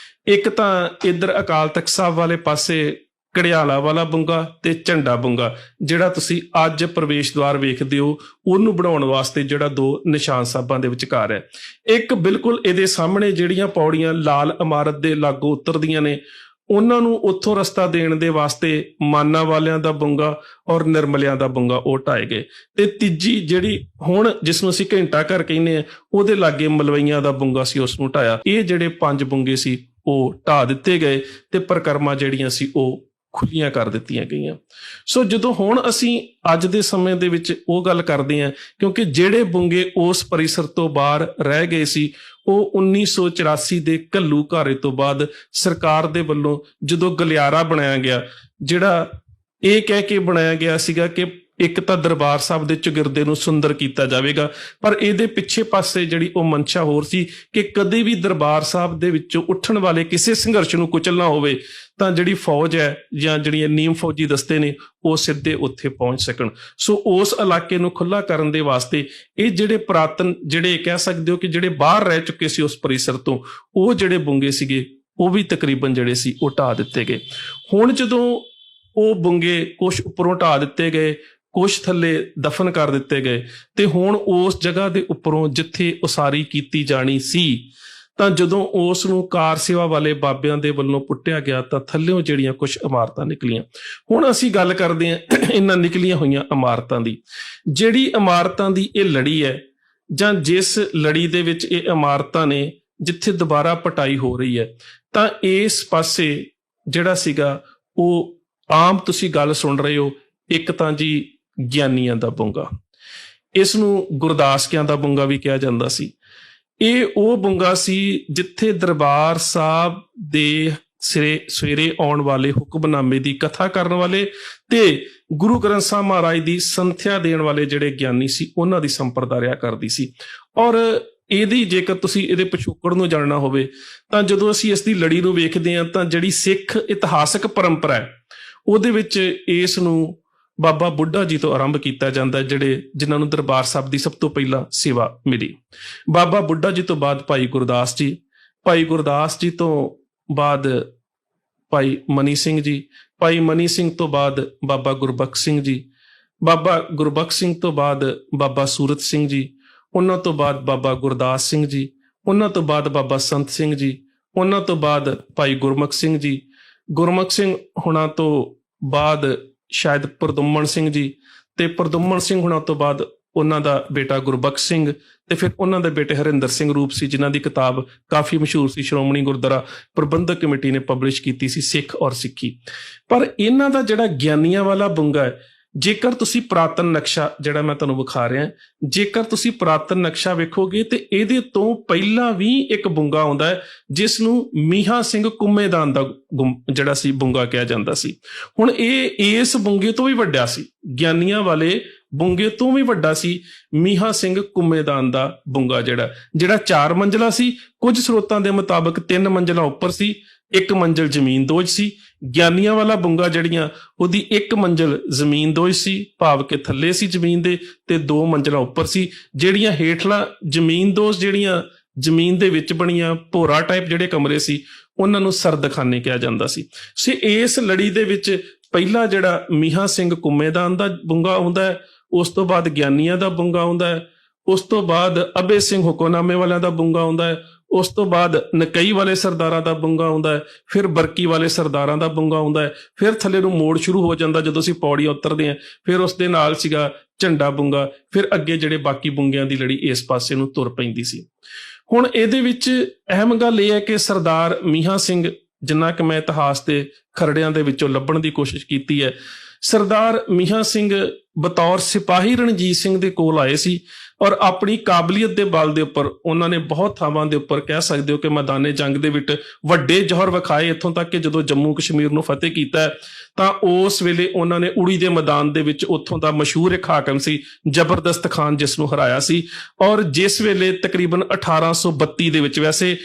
ਇੱਕ ਤਾਂ ਇੱਧਰ ਅਕਾਲ ਤਖਤ ਸਾਹਿਬ ਵਾਲੇ ਪਾਸੇ ਘੜਿਆਲਾ ਵਾਲਾ ਬੁੰਗਾ ਤੇ ਝੰਡਾ ਬੁੰਗਾ, ਜਿਹੜਾ ਤੁਸੀਂ ਅੱਜ ਪ੍ਰਵੇਸ਼ ਦੁਆਰ ਵੇਖਦੇ ਹੋ, ਉਹਨੂੰ ਬਣਾਉਣ ਵਾਸਤੇ ਜਿਹੜਾ 2 ਨਿਸ਼ਾਨ ਸਾਹਿਬਾਂ ਦੇ ਵਿਚਕਾਰ ਹੈ। ਇੱਕ ਬਿਲਕੁਲ ਇਹਦੇ ਸਾਹਮਣੇ ਜਿਹੜੀਆਂ ਪੌੜੀਆਂ ਲਾਲ ਇਮਾਰਤ ਦੇ ਲਾਗੋਂ ਉਤਰਦੀਆਂ ਨੇ, ਉਹਨਾਂ ਨੂੰ ਉੱਥੋਂ ਰਸਤਾ ਦੇਣ ਦੇ ਵਾਸਤੇ ਮਾਨਾ ਵਾਲਿਆਂ ਦਾ ਬੁੰਗਾ ਔਰ ਨਿਰਮਲਿਆਂ ਦਾ ਬੁੰਗਾ ਉਹ ਢਾਏ ਗਏ। ਤੇ ਤੀਜੀ ਜਿਹੜੀ ਹੁਣ ਜਿਸ ਨੂੰ ਅਸੀਂ ਘੰਟਾ ਘਰ ਕਹਿੰਦੇ ਆ, ਉਹਦੇ ਲਾਗੇ ਮਲਵਈਆਂ ਦਾ ਬੁੰਗਾ ਸੀ, ਉਸ ਨੂੰ ਢਾਇਆ। ਇਹ ਜਿਹੜੇ 5 ਬੁੰਗੇ ਸੀ ਉਹ ਢਾ ਦਿੱਤੇ ਗਏ ਤੇ ਪਰਿਕਰਮਾ ਜਿਹੜੀਆਂ ਸੀ ਉਹ ਖੁੱਲੀਆਂ ਕਰ ਦਿੱਤੀਆਂ ਗਈਆਂ। ਸੋ ਜਦੋਂ ਹੁਣ ਅਸੀਂ ਅੱਜ ਦੇ ਸਮੇਂ ਦੇ ਵਿੱਚ ਉਹ ਗੱਲ ਕਰਦੇ ਹਾਂ, ਕਿਉਂਕਿ ਜਿਹੜੇ ਬੁੰਗੇ ਉਸ ਪਰਿਸਰ ਤੋਂ ਬਾਹਰ ਰਹਿ ਗਏ ਸੀ, ਉਹ 1984 ਦੇ ਘੱਲੂਘਾਰੇ ਤੋਂ ਬਾਅਦ ਸਰਕਾਰ ਦੇ ਵੱਲੋਂ ਜਦੋਂ ਗਲਿਆਰਾ ਬਣਾਇਆ ਗਿਆ, ਜਿਹੜਾ ਇਹ ਕਹਿ ਕੇ ਬਣਾਇਆ ਗਿਆ ਸੀਗਾ ਕਿ ਇੱਕ ਤਾਂ ਦਰਬਾਰ ਸਾਹਿਬ ਦੇ ਚੌਗਿਰਦੇ ਨੂੰ ਸੁੰਦਰ ਕੀਤਾ ਜਾਵੇਗਾ, ਪਰ ਇਹਦੇ ਪਿੱਛੇ ਪਾਸੇ ਜਿਹੜੀ ਉਹ ਮਨਸ਼ਾ ਹੋਰ ਸੀ ਕਿ ਕਦੇ ਵੀ ਦਰਬਾਰ ਸਾਹਿਬ ਦੇ ਵਿੱਚੋਂ ਉੱਠਣ ਵਾਲੇ ਕਿਸੇ ਸੰਘਰਸ਼ ਨੂੰ ਕੁਚਲਣਾ ਹੋਵੇ ਤਾਂ ਜਿਹੜੀ ਫੌਜ ਹੈ ਜਾਂ ਜਿਹੜੀਆਂ ਨੀਮ ਫੌਜੀ ਦਸਤੇ ਨੇ ਉਹ ਸਿੱਧੇ ਉੱਥੇ ਪਹੁੰਚ ਸਕਣ। ਸੋ ਉਸ ਇਲਾਕੇ ਨੂੰ ਖੁੱਲਾ ਕਰਨ ਦੇ ਵਾਸਤੇ ਇਹ ਜਿਹੜੇ ਪੁਰਾਤਨ, ਜਿਹੜੇ ਕਹਿ ਸਕਦੇ ਹੋ ਕਿ ਜਿਹੜੇ ਬਾਹਰ ਰਹਿ ਚੁੱਕੇ ਸੀ ਉਸ ਪਰਿਸਰ ਤੋਂ, ਉਹ ਜਿਹੜੇ ਬੁੰਗੇ ਸੀਗੇ ਉਹ ਵੀ ਤਕਰੀਬਨ ਜਿਹੜੇ ਸੀ ਉਹ ਢਾਹ ਦਿੱਤੇ ਗਏ। ਹੁਣ ਜਦੋਂ ਉਹ ਬੁੰਗੇ ਕੁਛ ਉੱਪਰੋਂ ਢਾਹ ਦਿੱਤੇ ਗਏ, ਕੁਛ ਥੱਲੇ ਦਫਨ ਕਰ ਦਿੱਤੇ ਗਏ, ਤੇ ਹੁਣ ਉਸ ਜਗ੍ਹਾ ਦੇ ਉੱਪਰੋਂ ਜਿੱਥੇ ਉਸਾਰੀ ਕੀਤੀ ਜਾਣੀ ਸੀ, ਤਾਂ ਜਦੋਂ ਉਸ ਨੂੰ ਕਾਰ ਸੇਵਾ ਵਾਲੇ ਬਾਬਿਆਂ ਦੇ ਵੱਲੋਂ ਪੁੱਟਿਆ ਗਿਆ ਤਾਂ ਥੱਲਿਓਂ ਜਿਹੜੀਆਂ ਕੁਝ ਇਮਾਰਤਾਂ ਨਿਕਲੀਆਂ। ਹੁਣ ਅਸੀਂ ਗੱਲ ਕਰਦੇ ਹਾਂ ਇਹਨਾਂ ਨਿਕਲੀਆਂ ਹੋਈਆਂ ਇਮਾਰਤਾਂ ਦੀ। ਜਿਹੜੀ ਇਮਾਰਤਾਂ ਦੀ ਇਹ ਲੜੀ ਹੈ, ਜਾਂ ਜਿਸ ਲੜੀ ਦੇ ਵਿੱਚ ਇਹ ਇਮਾਰਤਾਂ ਨੇ ਜਿੱਥੇ ਦੁਬਾਰਾ ਪਟਾਈ ਹੋ ਰਹੀ ਹੈ, ਤਾਂ ਇਸ ਪਾਸੇ ਜਿਹੜਾ ਸੀਗਾ ਉਹ ਆਮ ਤੁਸੀਂ ਗੱਲ ਸੁਣ ਰਹੇ ਹੋ, ਇੱਕ ਤਾਂ ਜੀ ਗਿਆਨੀਆਂ ਦਾ ਬੁੰਗਾ, ਇਸ ਨੂੰ ਗੁਰਦਾਸਕਿਆਂ ਦਾ ਬੁੰਗਾ ਵੀ ਕਿਹਾ ਜਾਂਦਾ ਸੀ। ਇਹ ਉਹ ਬੁੰਗਾ ਸੀ ਜਿੱਥੇ ਦਰਬਾਰ ਸਾਹਿਬ ਦੇ ਸਵੇਰੇ ਆਉਣ ਵਾਲੇ ਹੁਕਮਨਾਮੇ ਦੀ ਕਥਾ ਕਰਨ ਵਾਲੇ ਤੇ ਗੁਰੂ ਗ੍ਰੰਥ ਸਾਹਿਬ ਮਹਾਰਾਜ ਦੀ ਸੰਥਿਆ ਦੇਣ ਵਾਲੇ ਜਿਹੜੇ ਗਿਆਨੀ ਸੀ, ਉਹਨਾਂ ਦੀ ਸੰਪਰਦਾ ਰਿਹਾ ਕਰਦੀ ਸੀ। ਔਰ ਇਹਦੀ ਜੇਕਰ ਤੁਸੀਂ ਇਹਦੇ ਪਿਛੋਕੜ ਨੂੰ ਜਾਣਨਾ ਹੋਵੇ ਤਾਂ ਜਦੋਂ ਅਸੀਂ ਇਸ ਦੀ ਲੜੀ ਨੂੰ ਵੇਖਦੇ ਹਾਂ ਤਾਂ ਜਿਹੜੀ ਸਿੱਖ ਇਤਿਹਾਸਕ ਪਰੰਪਰਾ ਹੈ ਉਹਦੇ ਵਿੱਚ ਇਸ ਨੂੰ ਬਾਬਾ ਬੁੱਢਾ ਜੀ ਤੋਂ ਆਰੰਭ ਕੀਤਾ ਜਾਂਦਾ, ਜਿਨ੍ਹਾਂ ਨੂੰ ਦਰਬਾਰ ਸਾਹਿਬ ਦੀ ਸਭ ਤੋਂ ਪਹਿਲਾਂ ਸੇਵਾ ਮਿਲੀ। ਬਾਬਾ ਬੁੱਢਾ ਜੀ ਤੋਂ ਬਾਅਦ ਭਾਈ ਗੁਰਦਾਸ ਜੀ, ਭਾਈ ਗੁਰਦਾਸ ਜੀ ਤੋਂ ਬਾਅਦ ਭਾਈ ਮਨੀ ਸਿੰਘ ਜੀ, ਭਾਈ ਮਨੀ ਸਿੰਘ ਤੋਂ ਬਾਅਦ ਬਾਬਾ ਗੁਰਬਖਸ਼ ਸਿੰਘ ਜੀ, ਬਾਬਾ ਗੁਰਬਖਸ਼ ਸਿੰਘ ਤੋਂ ਬਾਅਦ ਬਾਬਾ ਸੂਰਤ ਸਿੰਘ ਜੀ, ਉਹਨਾਂ ਤੋਂ ਬਾਅਦ ਬਾਬਾ ਗੁਰਦਾਸ ਸਿੰਘ ਜੀ, ਉਹਨਾਂ ਤੋਂ ਬਾਅਦ ਬਾਬਾ ਸੰਤ ਸਿੰਘ ਜੀ, ਉਹਨਾਂ ਤੋਂ ਬਾਅਦ ਭਾਈ ਗੁਰਮੁਖ ਸਿੰਘ ਜੀ, ਗੁਰਮੁਖ ਸਿੰਘ ਹੁਣਾਂ ਤੋਂ ਬਾਅਦ ਸ਼ਾਇਦ ਪ੍ਰਦੁਮਨ ਸਿੰਘ ਜੀ, ਤੇ ਪ੍ਰਦੁਮਨ ਸਿੰਘ ਹੁਣਾਂ ਤੋਂ ਬਾਅਦ ਉਹਨਾਂ ਦਾ ਬੇਟਾ ਗੁਰਬਖਸ਼ ਸਿੰਘ, ਤੇ ਫਿਰ ਉਹਨਾਂ ਦੇ ਬੇਟੇ ਹਰਿੰਦਰ ਸਿੰਘ ਰੂਪ ਸੀ, ਜਿਨ੍ਹਾਂ ਦੀ ਕਿਤਾਬ ਕਾਫੀ ਮਸ਼ਹੂਰ ਸੀ, ਸ਼੍ਰੋਮਣੀ ਗੁਰਦੁਆਰਾ ਪ੍ਰਬੰਧਕ ਕਮੇਟੀ ਨੇ ਪਬਲਿਸ਼ ਕੀਤੀ ਸੀ, ਸਿੱਖ ਔਰ ਸਿੱਖੀ। ਪਰ ਇਹਨਾਂ ਦਾ ਜਿਹੜਾ ਗਿਆਨੀਆਂ ਵਾਲਾ ਬੁੰਗਾ ਹੈ, ਜੇਕਰ ਤੁਸੀਂ ਪੁਰਾਤਨ ਨਕਸ਼ਾ ਜਿਹੜਾ ਮੈਂ ਤੁਹਾਨੂੰ ਵਿਖਾ ਰਿਹਾ, ਜੇਕਰ ਤੁਸੀਂ ਪੁਰਾਤਨ ਨਕਸ਼ਾ ਵੇਖੋਗੇ ਤੇ ਇਹਦੇ ਤੋਂ ਪਹਿਲਾਂ ਵੀ ਇੱਕ ਬੁੰਗਾ ਆਉਂਦਾ ਹੈ ਜਿਸ ਨੂੰ ਮੀਹਾਂ ਸਿੰਘ ਕੁੰਮੇਦਾਨ ਦਾ ਜਿਹੜਾ ਸੀ ਬੁੰਗਾ ਕਿਹਾ ਜਾਂਦਾ ਸੀ। ਹੁਣ ਇਹ ਇਸ ਬੁੰਗੇ ਤੋਂ ਵੀ ਵੱਡਾ ਸੀ, ਗਿਆਨੀਆਂ ਵਾਲੇ ਬੁੰਗੇ ਤੋਂ ਵੀ ਵੱਡਾ ਸੀ ਮੀਹਾਂ ਸਿੰਘ ਕੁੰਮੇਦਾਨ ਦਾ ਬੁੰਗਾ, ਜਿਹੜਾ 4 ਮੰਜ਼ਲਾ ਸੀ। ਕੁਝ ਸਰੋਤਾਂ ਦੇ ਮੁਤਾਬਕ 3 ਮੰਜ਼ਲਾ ਉੱਪਰ ਸੀ, 1 ਮੰਜ਼ਲ ਜ਼ਮੀਨ ਦੋਜ ਸੀ। ਗਿਆਨੀਆਂ ਵਾਲਾ ਬੁੰਗਾ ਜਿਹੜੀਆਂ ਉਹਦੀ 1 ਮੰਜ਼ਲ ਜ਼ਮੀਨ ਦੋਜ ਸੀ, ਭਾਵ ਕਿ ਥੱਲੇ ਸੀ ਜ਼ਮੀਨ ਦੇ, ਤੇ 2 ਮੰਜ਼ਲਾ ਉੱਪਰ ਸੀ। ਜਿਹੜੀਆਂ ਹੇਠਲਾ ਜ਼ਮੀਨ ਦੋਜ, ਜਿਹੜੀਆਂ ਜ਼ਮੀਨ ਦੇ ਵਿੱਚ ਬਣੀਆਂ ਭੋਰਾ ਟਾਈਪ ਜਿਹੜੇ ਕਮਰੇ ਸੀ, ਉਹਨਾਂ ਨੂੰ ਸਰਦਖਾਨੇ ਕਿਹਾ ਜਾਂਦਾ ਸੀ। ਸੋ ਇਸ ਲੜੀ ਦੇ ਵਿੱਚ ਪਹਿਲਾ ਜਿਹੜਾ ਮੀਹਾਂ ਸਿੰਘ ਕੁੰਮੇਦਾਨ ਦਾ ਬੁੰਗਾ ਆਉਂਦਾ ਹੈ, ਉਸ ਤੋਂ ਬਾਅਦ ਗਿਆਨੀਆਂ ਦਾ ਬੁੰਗਾ ਆਉਂਦਾ ਹੈ, ਉਸ ਤੋਂ ਬਾਅਦ ਅਬੇ ਸਿੰਘ ਹੁਕਮਨਾਮੇ ਵਾਲਿਆਂ ਦਾ ਬੁੰਗਾ ਆਉਂਦਾ ਹੈ, ਉਸ ਤੋਂ ਬਾਅਦ ਨਕਈ ਵਾਲੇ ਸਰਦਾਰਾਂ ਦਾ ਬੁੰਗਾ ਆਉਂਦਾ ਹੈ, ਫਿਰ ਬਰਕੀ ਵਾਲੇ ਸਰਦਾਰਾਂ ਦਾ ਬੁੰਗਾ ਆਉਂਦਾ ਹੈ, ਫਿਰ ਥੱਲੇ ਨੂੰ ਮੋੜ ਸ਼ੁਰੂ ਹੋ ਜਾਂਦਾ ਜਦੋਂ ਅਸੀਂ ਪੌੜੀਆਂ ਉਤਰਦੇ ਹਾਂ, ਫਿਰ ਉਸ ਦੇ ਨਾਲ ਸੀਗਾ ਝੰਡਾ ਬੁੰਗਾ, ਫਿਰ ਅੱਗੇ ਜਿਹੜੇ ਬਾਕੀ ਬੁੰਗਿਆਂ ਦੀ ਲੜੀ ਇਸ ਪਾਸੇ ਨੂੰ ਤੁਰ ਪੈਂਦੀ ਸੀ। ਹੁਣ ਇਹਦੇ ਵਿੱਚ ਅਹਿਮ ਗੱਲ ਇਹ ਹੈ ਕਿ ਸਰਦਾਰ ਮੀਹਾਂ ਸਿੰਘ, ਜਿੰਨਾ ਕਿ ਮੈਂ ਇਤਿਹਾਸ ਦੇ ਖਰੜਿਆਂ ਦੇ ਵਿੱਚੋਂ ਲੱਭਣ ਦੀ ਕੋਸ਼ਿਸ਼ ਕੀਤੀ ਹੈ, ਸਰਦਾਰ ਮੀਹਾਂ ਸਿੰਘ ਬਤੌਰ ਸਿਪਾਹੀ ਰਣਜੀਤ ਸਿੰਘ ਦੇ ਕੋਲ ਆਏ ਸੀ ਔਰ ਆਪਣੀ ਕਾਬਲੀਅਤ ਦੇ ਬਲ ਦੇ ਉੱਪਰ ਉਹਨਾਂ ਨੇ ਬਹੁਤ ਥਾਵਾਂ ਦੇ ਉੱਪਰ ਕਹਿ ਸਕਦੇ ਹੋ ਕਿ ਮੈਦਾਨੇ ਜੰਗ ਦੇ ਵਿੱਚ ਵੱਡੇ ਜੌਹਰ ਵਿਖਾਏ। ਇੱਥੋਂ ਤੱਕ ਕਿ ਜਦੋਂ ਜੰਮੂ ਕਸ਼ਮੀਰ ਨੂੰ ਫਤਿਹ ਕੀਤਾ ਤਾਂ ਉਸ ਵੇਲੇ ਉਹਨਾਂ ਨੇ ਉੜੀ ਦੇ ਮੈਦਾਨ ਦੇ ਵਿੱਚ ਉੱਥੋਂ ਦਾ ਮਸ਼ਹੂਰ ਇੱਕ ਹਾਕਮ ਸੀ ਜ਼ਬਰਦਸਤ ਖਾਨ, ਜਿਸ ਨੂੰ ਹਰਾਇਆ ਸੀ। ਔਰ ਜਿਸ ਵੇਲੇ ਤਕਰੀਬਨ 1832 ਦੇ ਵਿੱਚ, ਵੈਸੇ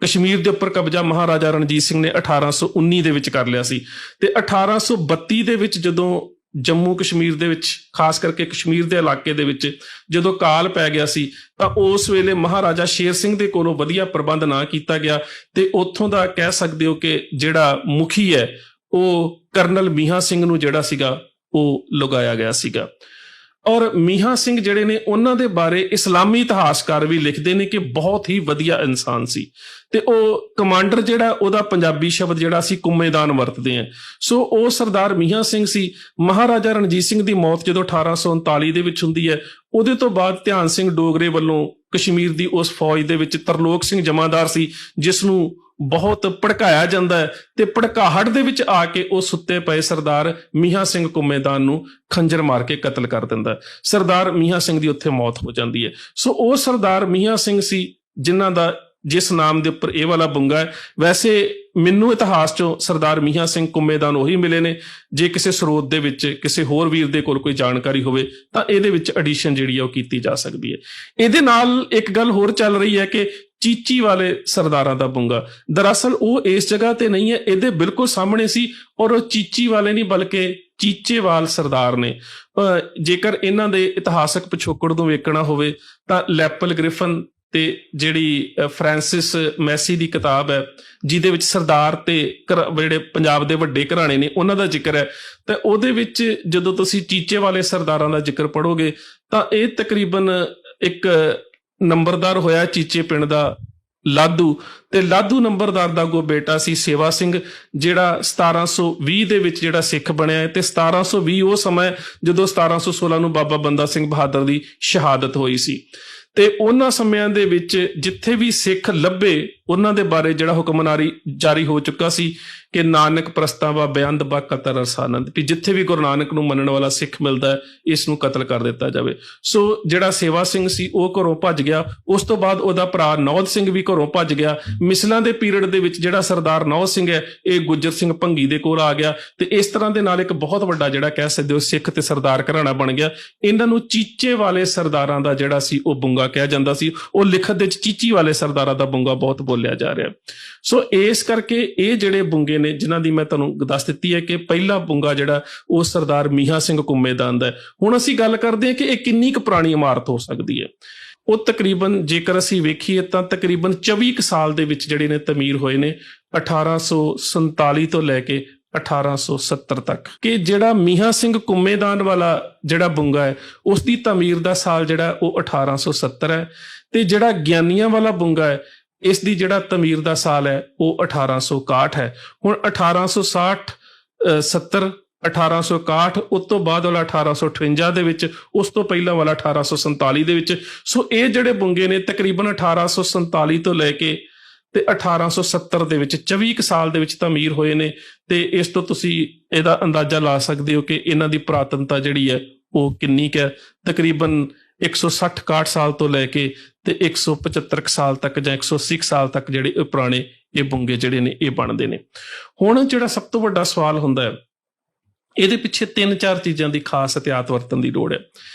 ਕਸ਼ਮੀਰ ਦੇ ਉੱਪਰ ਕਬਜ਼ਾ ਮਹਾਰਾਜਾ ਰਣਜੀਤ ਸਿੰਘ ਨੇ 1819 ਦੇ ਵਿੱਚ ਕਰ ਲਿਆ ਸੀ, ਤੇ 1832 ਦੇ ਵਿੱਚ ਜਦੋਂ ਜੰਮੂ ਕਸ਼ਮੀਰ ਦੇ ਵਿੱਚ, ਖਾਸ ਕਰਕੇ ਕਸ਼ਮੀਰ ਦੇ ਇਲਾਕੇ ਦੇ ਵਿੱਚ ਜਦੋਂ ਕਾਲ ਪੈ ਗਿਆ ਸੀ ਤਾਂ ਉਸ ਵੇਲੇ ਮਹਾਰਾਜਾ ਸ਼ੇਰ ਸਿੰਘ ਦੇ ਕੋਲੋਂ ਵਧੀਆ ਪ੍ਰਬੰਧ ਨਾ ਕੀਤਾ ਗਿਆ ਤੇ ਉੱਥੋਂ ਦਾ ਕਹਿ ਸਕਦੇ ਹੋ ਕਿ ਜਿਹੜਾ ਮੁਖੀ ਹੈ ਉਹ ਕਰਨਲ ਮੀਹਾਂ ਸਿੰਘ ਨੂੰ ਜਿਹੜਾ ਸੀਗਾ ਉਹ ਲਗਾਇਆ ਗਿਆ ਸੀਗਾ। ਔਰ ਮੀਹਾਂ ਸਿੰਘ ਜਿਹੜੇ ਨੇ ਉਹਨਾਂ ਦੇ ਬਾਰੇ ਇਸਲਾਮੀ ਇਤਿਹਾਸਕਾਰ ਵੀ ਲਿਖਦੇ ਨੇ ਕਿ ਬਹੁਤ ਹੀ ਵਧੀਆ ਇਨਸਾਨ ਸੀ ਤੇ ਉਹ ਕਮਾਂਡਰ ਜਿਹੜਾ ਉਹਦਾ ਪੰਜਾਬੀ ਸ਼ਬਦ ਜਿਹੜਾ ਅਸੀਂ ਕੁੰਮੇਦਾਨ ਵਰਤਦੇ ਹਾਂ। ਸੋ ਉਹ ਸਰਦਾਰ ਮੀਹਾਂ ਸਿੰਘ ਸੀ। ਮਹਾਰਾਜਾ ਰਣਜੀਤ ਸਿੰਘ ਦੀ ਮੌਤ ਜਦੋਂ 1839 ਦੇ ਵਿੱਚ ਹੁੰਦੀ ਹੈ, ਉਹਦੇ ਤੋਂ ਬਾਅਦ ਧਿਆਨ ਸਿੰਘ ਡੋਗਰੇ ਵੱਲੋਂ ਕਸ਼ਮੀਰ ਦੀ ਉਸ ਫੌਜ ਦੇ ਵਿੱਚ ਤਰਲੋਕ ਸਿੰਘ ਜਮਾਦਾਰ ਸੀ ਜਿਸ ਨੂੰ ਬਹੁਤ ਭੜਕਾਇਆ ਜਾਂਦਾ ਹੈ ਤੇ ਭੜਕਾਹਟ ਦੇ ਵਿੱਚ ਆ ਕੇ ਉਹ ਸੁੱਤੇ ਪਏ ਸਰਦਾਰ ਮੀਹਾਂ ਸਿੰਘ ਕੁੰਮੇਦਾਨ ਨੂੰ ਖੰਜਰ ਮਾਰ ਕੇ ਕਤਲ ਕਰ ਦਿੰਦਾ। ਸਰਦਾਰ ਮੀਹਾਂ ਸਿੰਘ ਦੀ ਉੱਥੇ ਮੌਤ ਹੋ ਜਾਂਦੀ ਹੈ। ਸੋ ਉਹ ਸਰਦਾਰ ਮੀਹਾਂ ਸਿੰਘ ਸੀ ਜਿਨ੍ਹਾਂ ਦਾ ਜਿਸ ਨਾਮ ਦੇ ਉੱਪਰ ਇਹ ਵਾਲਾ ਬੁੰਗਾ ਹੈ। ਵੈਸੇ ਮੈਨੂੰ ਇਤਿਹਾਸ ਚੋਂ ਸਰਦਾਰ ਮੀਹਾਂ ਸਿੰਘ ਕੁੰਮੇਦਾਨ ਉਹੀ ਮਿਲੇ ਨੇ। ਜੇ ਕਿਸੇ ਸਰੋਤ ਦੇ ਵਿੱਚ ਕਿਸੇ ਹੋਰ ਵੀਰ ਦੇ ਕੋਲ ਕੋਈ ਜਾਣਕਾਰੀ ਹੋਵੇ ਤਾਂ ਇਹਦੇ ਵਿੱਚ ਐਡੀਸ਼ਨ ਜਿਹੜੀ ਆ ਉਹ ਕੀਤੀ ਜਾ ਸਕਦੀ ਹੈ। ਇਹਦੇ ਨਾਲ ਇੱਕ ਗੱਲ ਹੋਰ ਚੱਲ ਰਹੀ ਹੈ ਕਿ ਚੀਚੀ ਵਾਲੇ ਸਰਦਾਰਾਂ ਦਾ ਬੁੰਗਾ, ਦਰਅਸਲ ਉਹ ਇਸ ਜਗ੍ਹਾ ਤੇ ਨਹੀਂ ਹੈ, ਇਹਦੇ ਬਿਲਕੁਲ ਸਾਹਮਣੇ ਸੀ ਔਰ ਉਹ ਚੀਚੀ ਵਾਲੇ ਨਹੀਂ ਬਲਕਿ ਚੀਚੇਵਾਲ ਸਰਦਾਰ ਨੇ। ਜੇਕਰ ਇਹਨਾਂ ਦੇ ਇਤਿਹਾਸਕ ਪਿਛੋਕੜ ਨੂੰ ਵੇਖਣਾ ਹੋਵੇ ਤਾਂ ਲੈਪਲ ਗ੍ਰਿਫਨ ਤੇ ਜਿਹੜੀ ਫ੍ਰਾਂਸਿਸ ਮੈਸੀ ਦੀ ਕਿਤਾਬ ਹੈ ਜਿਹਦੇ ਵਿੱਚ ਸਰਦਾਰ ਤੇ ਜਿਹੜੇ ਪੰਜਾਬ ਦੇ ਵੱਡੇ ਘਰਾਣੇ ਨੇ ਉਹਨਾਂ ਦਾ ਜ਼ਿਕਰ ਹੈ, ਤਾਂ ਉਹਦੇ ਵਿੱਚ ਜਦੋਂ ਤੁਸੀਂ ਚੀਚੇ ਵਾਲੇ ਸਰਦਾਰਾਂ ਦਾ ਜ਼ਿਕਰ ਪੜ੍ਹੋਗੇ ਤਾਂ ਇਹ ਤਕਰੀਬਨ ਇੱਕ ਨੰਬਰਦਾਰ ਹੋਇਆ ਚੀਚੇ ਪਿੰਡ ਦਾ ਲਾਧੂ, ਤੇ ਲਾਧੂ ਨੰਬਰਦਾਰ ਦਾ ਅੱਗੋਂ ਬੇਟਾ ਸੀ ਸੇਵਾ ਸਿੰਘ ਜਿਹੜਾ 1720 ਦੇ ਵਿੱਚ ਜਿਹੜਾ ਸਿੱਖ ਬਣਿਆ ਤੇ 1720 ਉਹ ਸਮਾਂ ਜਦੋਂ 1716 ਨੂੰ ਬਾਬਾ ਬੰਦਾ ਸਿੰਘ ਬਹਾਦਰ ਦੀ ਸ਼ਹਾਦਤ ਹੋਈ ਸੀ। ਤੇ ਉਹਨਾਂ ਸਮਿਆਂ ਦੇ ਵਿੱਚ ਜਿੱਥੇ ਵੀ ਸਿੱਖ ਲੱਭੇ ਉਹਨਾਂ ਦੇ ਬਾਰੇ ਜਿਹੜਾ ਹੁਕਮਨਾਰੀ ਜਾਰੀ ਹੋ ਚੁੱਕਾ ਸੀ ਕਿ ਨਾਨਕ ਪ੍ਰਸਤਾਵਾ ਬਿਆੰਦ ਬਾ ਕਤਲ ਰਸਾਨੰਦ, ਵੀ ਜਿੱਥੇ ਵੀ ਗੁਰੂ ਨਾਨਕ ਨੂੰ ਮੰਨਣ ਵਾਲਾ ਸਿੱਖ ਮਿਲਦਾ ਹੈ ਇਸ ਨੂੰ ਕਤਲ ਕਰ ਦਿੱਤਾ ਜਾਵੇ। ਸੋ ਜਿਹੜਾ ਸੇਵਾ ਸਿੰਘ ਸੀ ਉਹ ਘਰੋਂ ਭੱਜ ਗਿਆ। ਉਸ ਤੋਂ ਬਾਅਦ ਉਹਦਾ ਭਰਾ ਨੌਧ ਸਿੰਘ ਵੀ ਘਰੋਂ ਭੱਜ ਗਿਆ। ਮਿਸਲਾਂ ਦੇ ਪੀਰੀਅਡ ਦੇ ਵਿੱਚ ਜਿਹੜਾ ਸਰਦਾਰ ਨੌਧ ਸਿੰਘ ਹੈ ਇਹ ਗੁੱਜਰ ਸਿੰਘ ਭੰਗੀ ਦੇ ਕੋਲ ਆ ਗਿਆ ਤੇ ਇਸ ਤਰ੍ਹਾਂ ਦੇ ਨਾਲ ਇੱਕ ਬਹੁਤ ਵੱਡਾ ਜਿਹੜਾ ਕਹਿ ਸਕਦੇ ਹੋ ਸਿੱਖ ਤੇ ਸਰਦਾਰ ਘਰਾਣਾ ਬਣ ਗਿਆ। ਇਹਨਾਂ ਨੂੰ ਚੀਚੇ ਵਾਲੇ ਸਰਦਾਰਾਂ ਦਾ ਜਿਹੜਾ ਸੀ ਉਹ ਬੁੰਗਾ ਕਿਹਾ ਜਾਂਦਾ ਸੀ। ਉਹ ਲਿਖਤ ਦੇ ਵਿੱਚ ਚੀਚੀ ਵਾਲੇ ਸਰਦਾਰਾਂ ਦਾ ਬੁੰਗਾ ਬਹੁਤ ਬੋਲਿਆ ਜਾ ਰਿਹਾ। ਸੋ ਇਸ ਕਰਕੇ ਇਹ ਜਿਹੜੇ ਬੁੰਗੇ ਨੇ ਜਿਨ੍ਹਾਂ ਦੀ ਮੈਂ ਤੁਹਾਨੂੰ ਦੱਸ ਦਿੱਤੀ ਹੈ ਕਿ ਪਹਿਲਾ ਬੁੰਗਾ ਜਿਹੜਾ ਉਹ ਸਰਦਾਰ ਮੀਹਾਂ ਸਿੰਘ ਕੁੰਮੇਦਾਨ ਦਾ ਹੈ। ਹੁਣ ਅਸੀਂ ਗੱਲ ਕਰਦੇ ਹਾਂ ਕਿ ਇਹ ਕਿੰਨੀ ਕੁ ਪੁਰਾਣੀ ਇਮਾਰਤ ਹੋ ਸਕਦੀ ਹੈ। ਉਹ ਤਕਰੀਬਨ ਜੇਕਰ ਅਸੀਂ ਵੇਖੀਏ ਤਾਂ ਤਕਰੀਬਨ 24 ਸਾਲ ਦੇ ਵਿੱਚ ਜਿਹੜੇ ਨੇ ਤਮੀਰ ਹੋਏ ਨੇ 1847 ਤੋਂ ਲੈ ਕੇ 1870 ਤੱਕ। ਕਿ ਜਿਹੜਾ ਮੀਹਾਂ ਸਿੰਘ ਕੁੰਮੇਦਾਨ ਵਾਲਾ ਜਿਹੜਾ ਬੁੰਗਾ ਹੈ ਉਸ ਦੀ ਤਮੀਰ ਦਾ ਸਾਲ ਜਿਹੜਾ ਉਹ 1870 ਹੈ ਤੇ ਜਿਹੜਾ ਗਿਆਨੀਆਂ ਵਾਲਾ ਬੁੰਗਾ ਹੈ ਇਸ ਦੀ ਜਿਹੜਾ ਤਮੀਰ ਦਾ ਸਾਲ ਹੈ ਉਹ 1861 ਹੈ। ਹੁਣ 1860 70 1861 ਉਸ ਤੋਂ ਬਾਅਦ ਵਾਲਾ 1858 ਦੇ ਵਿੱਚ, ਉਸ ਤੋਂ ਪਹਿਲਾਂ ਵਾਲਾ 1847 ਦੇ ਵਿੱਚ। ਸੋ ਇਹ ਜਿਹੜੇ ਬੁੰਗੇ ਨੇ ਤਕਰੀਬਨ 1847 ਤੋਂ ਲੈ ਕੇ ਤੇ 1870 ਦੇ ਵਿੱਚ 24 ਸਾਲ ਦੇ ਵਿੱਚ ਤਮੀਰ ਹੋਏ ਨੇ। ਤੇ ਇਸ ਤੋਂ ਤੁਸੀਂ ਇਹਦਾ ਅੰਦਾਜ਼ਾ ਲਾ ਸਕਦੇ ਹੋ ਕਿ ਇਹਨਾਂ ਦੀ ਪੁਰਾਤਨਤਾ ਜਿਹੜੀ ਹੈ ਉਹ ਕਿੰਨੀ ਕੁ ਹੈ। ਤਕਰੀਬਨ 160-61 ਸਾਲ ਤੋਂ ਲੈ ਕੇ ਤੇ 175 ਸਾਲ ਤੱਕ ਜਾਂ 180 ਸਾਲ ਤੱਕ ਜਿਹੜੇ ਪੁਰਾਣੇ ਇਹ ਬੁੰਗੇ ਜਿਹੜੇ ਨੇ ਇਹ ਬਣਦੇ ਨੇ। ਹੁਣ ਜਿਹੜਾ ਸਭ ਤੋਂ ਵੱਡਾ ਸਵਾਲ ਹੁੰਦਾ ਹੈ ਇਹਦੇ ਪਿੱਛੇ 3-4 ਚੀਜ਼ਾਂ ਦੀ ਖਾਸ ਇhtiyat ਵਰਤਣ ਦੀ ਲੋੜ ਹੈ।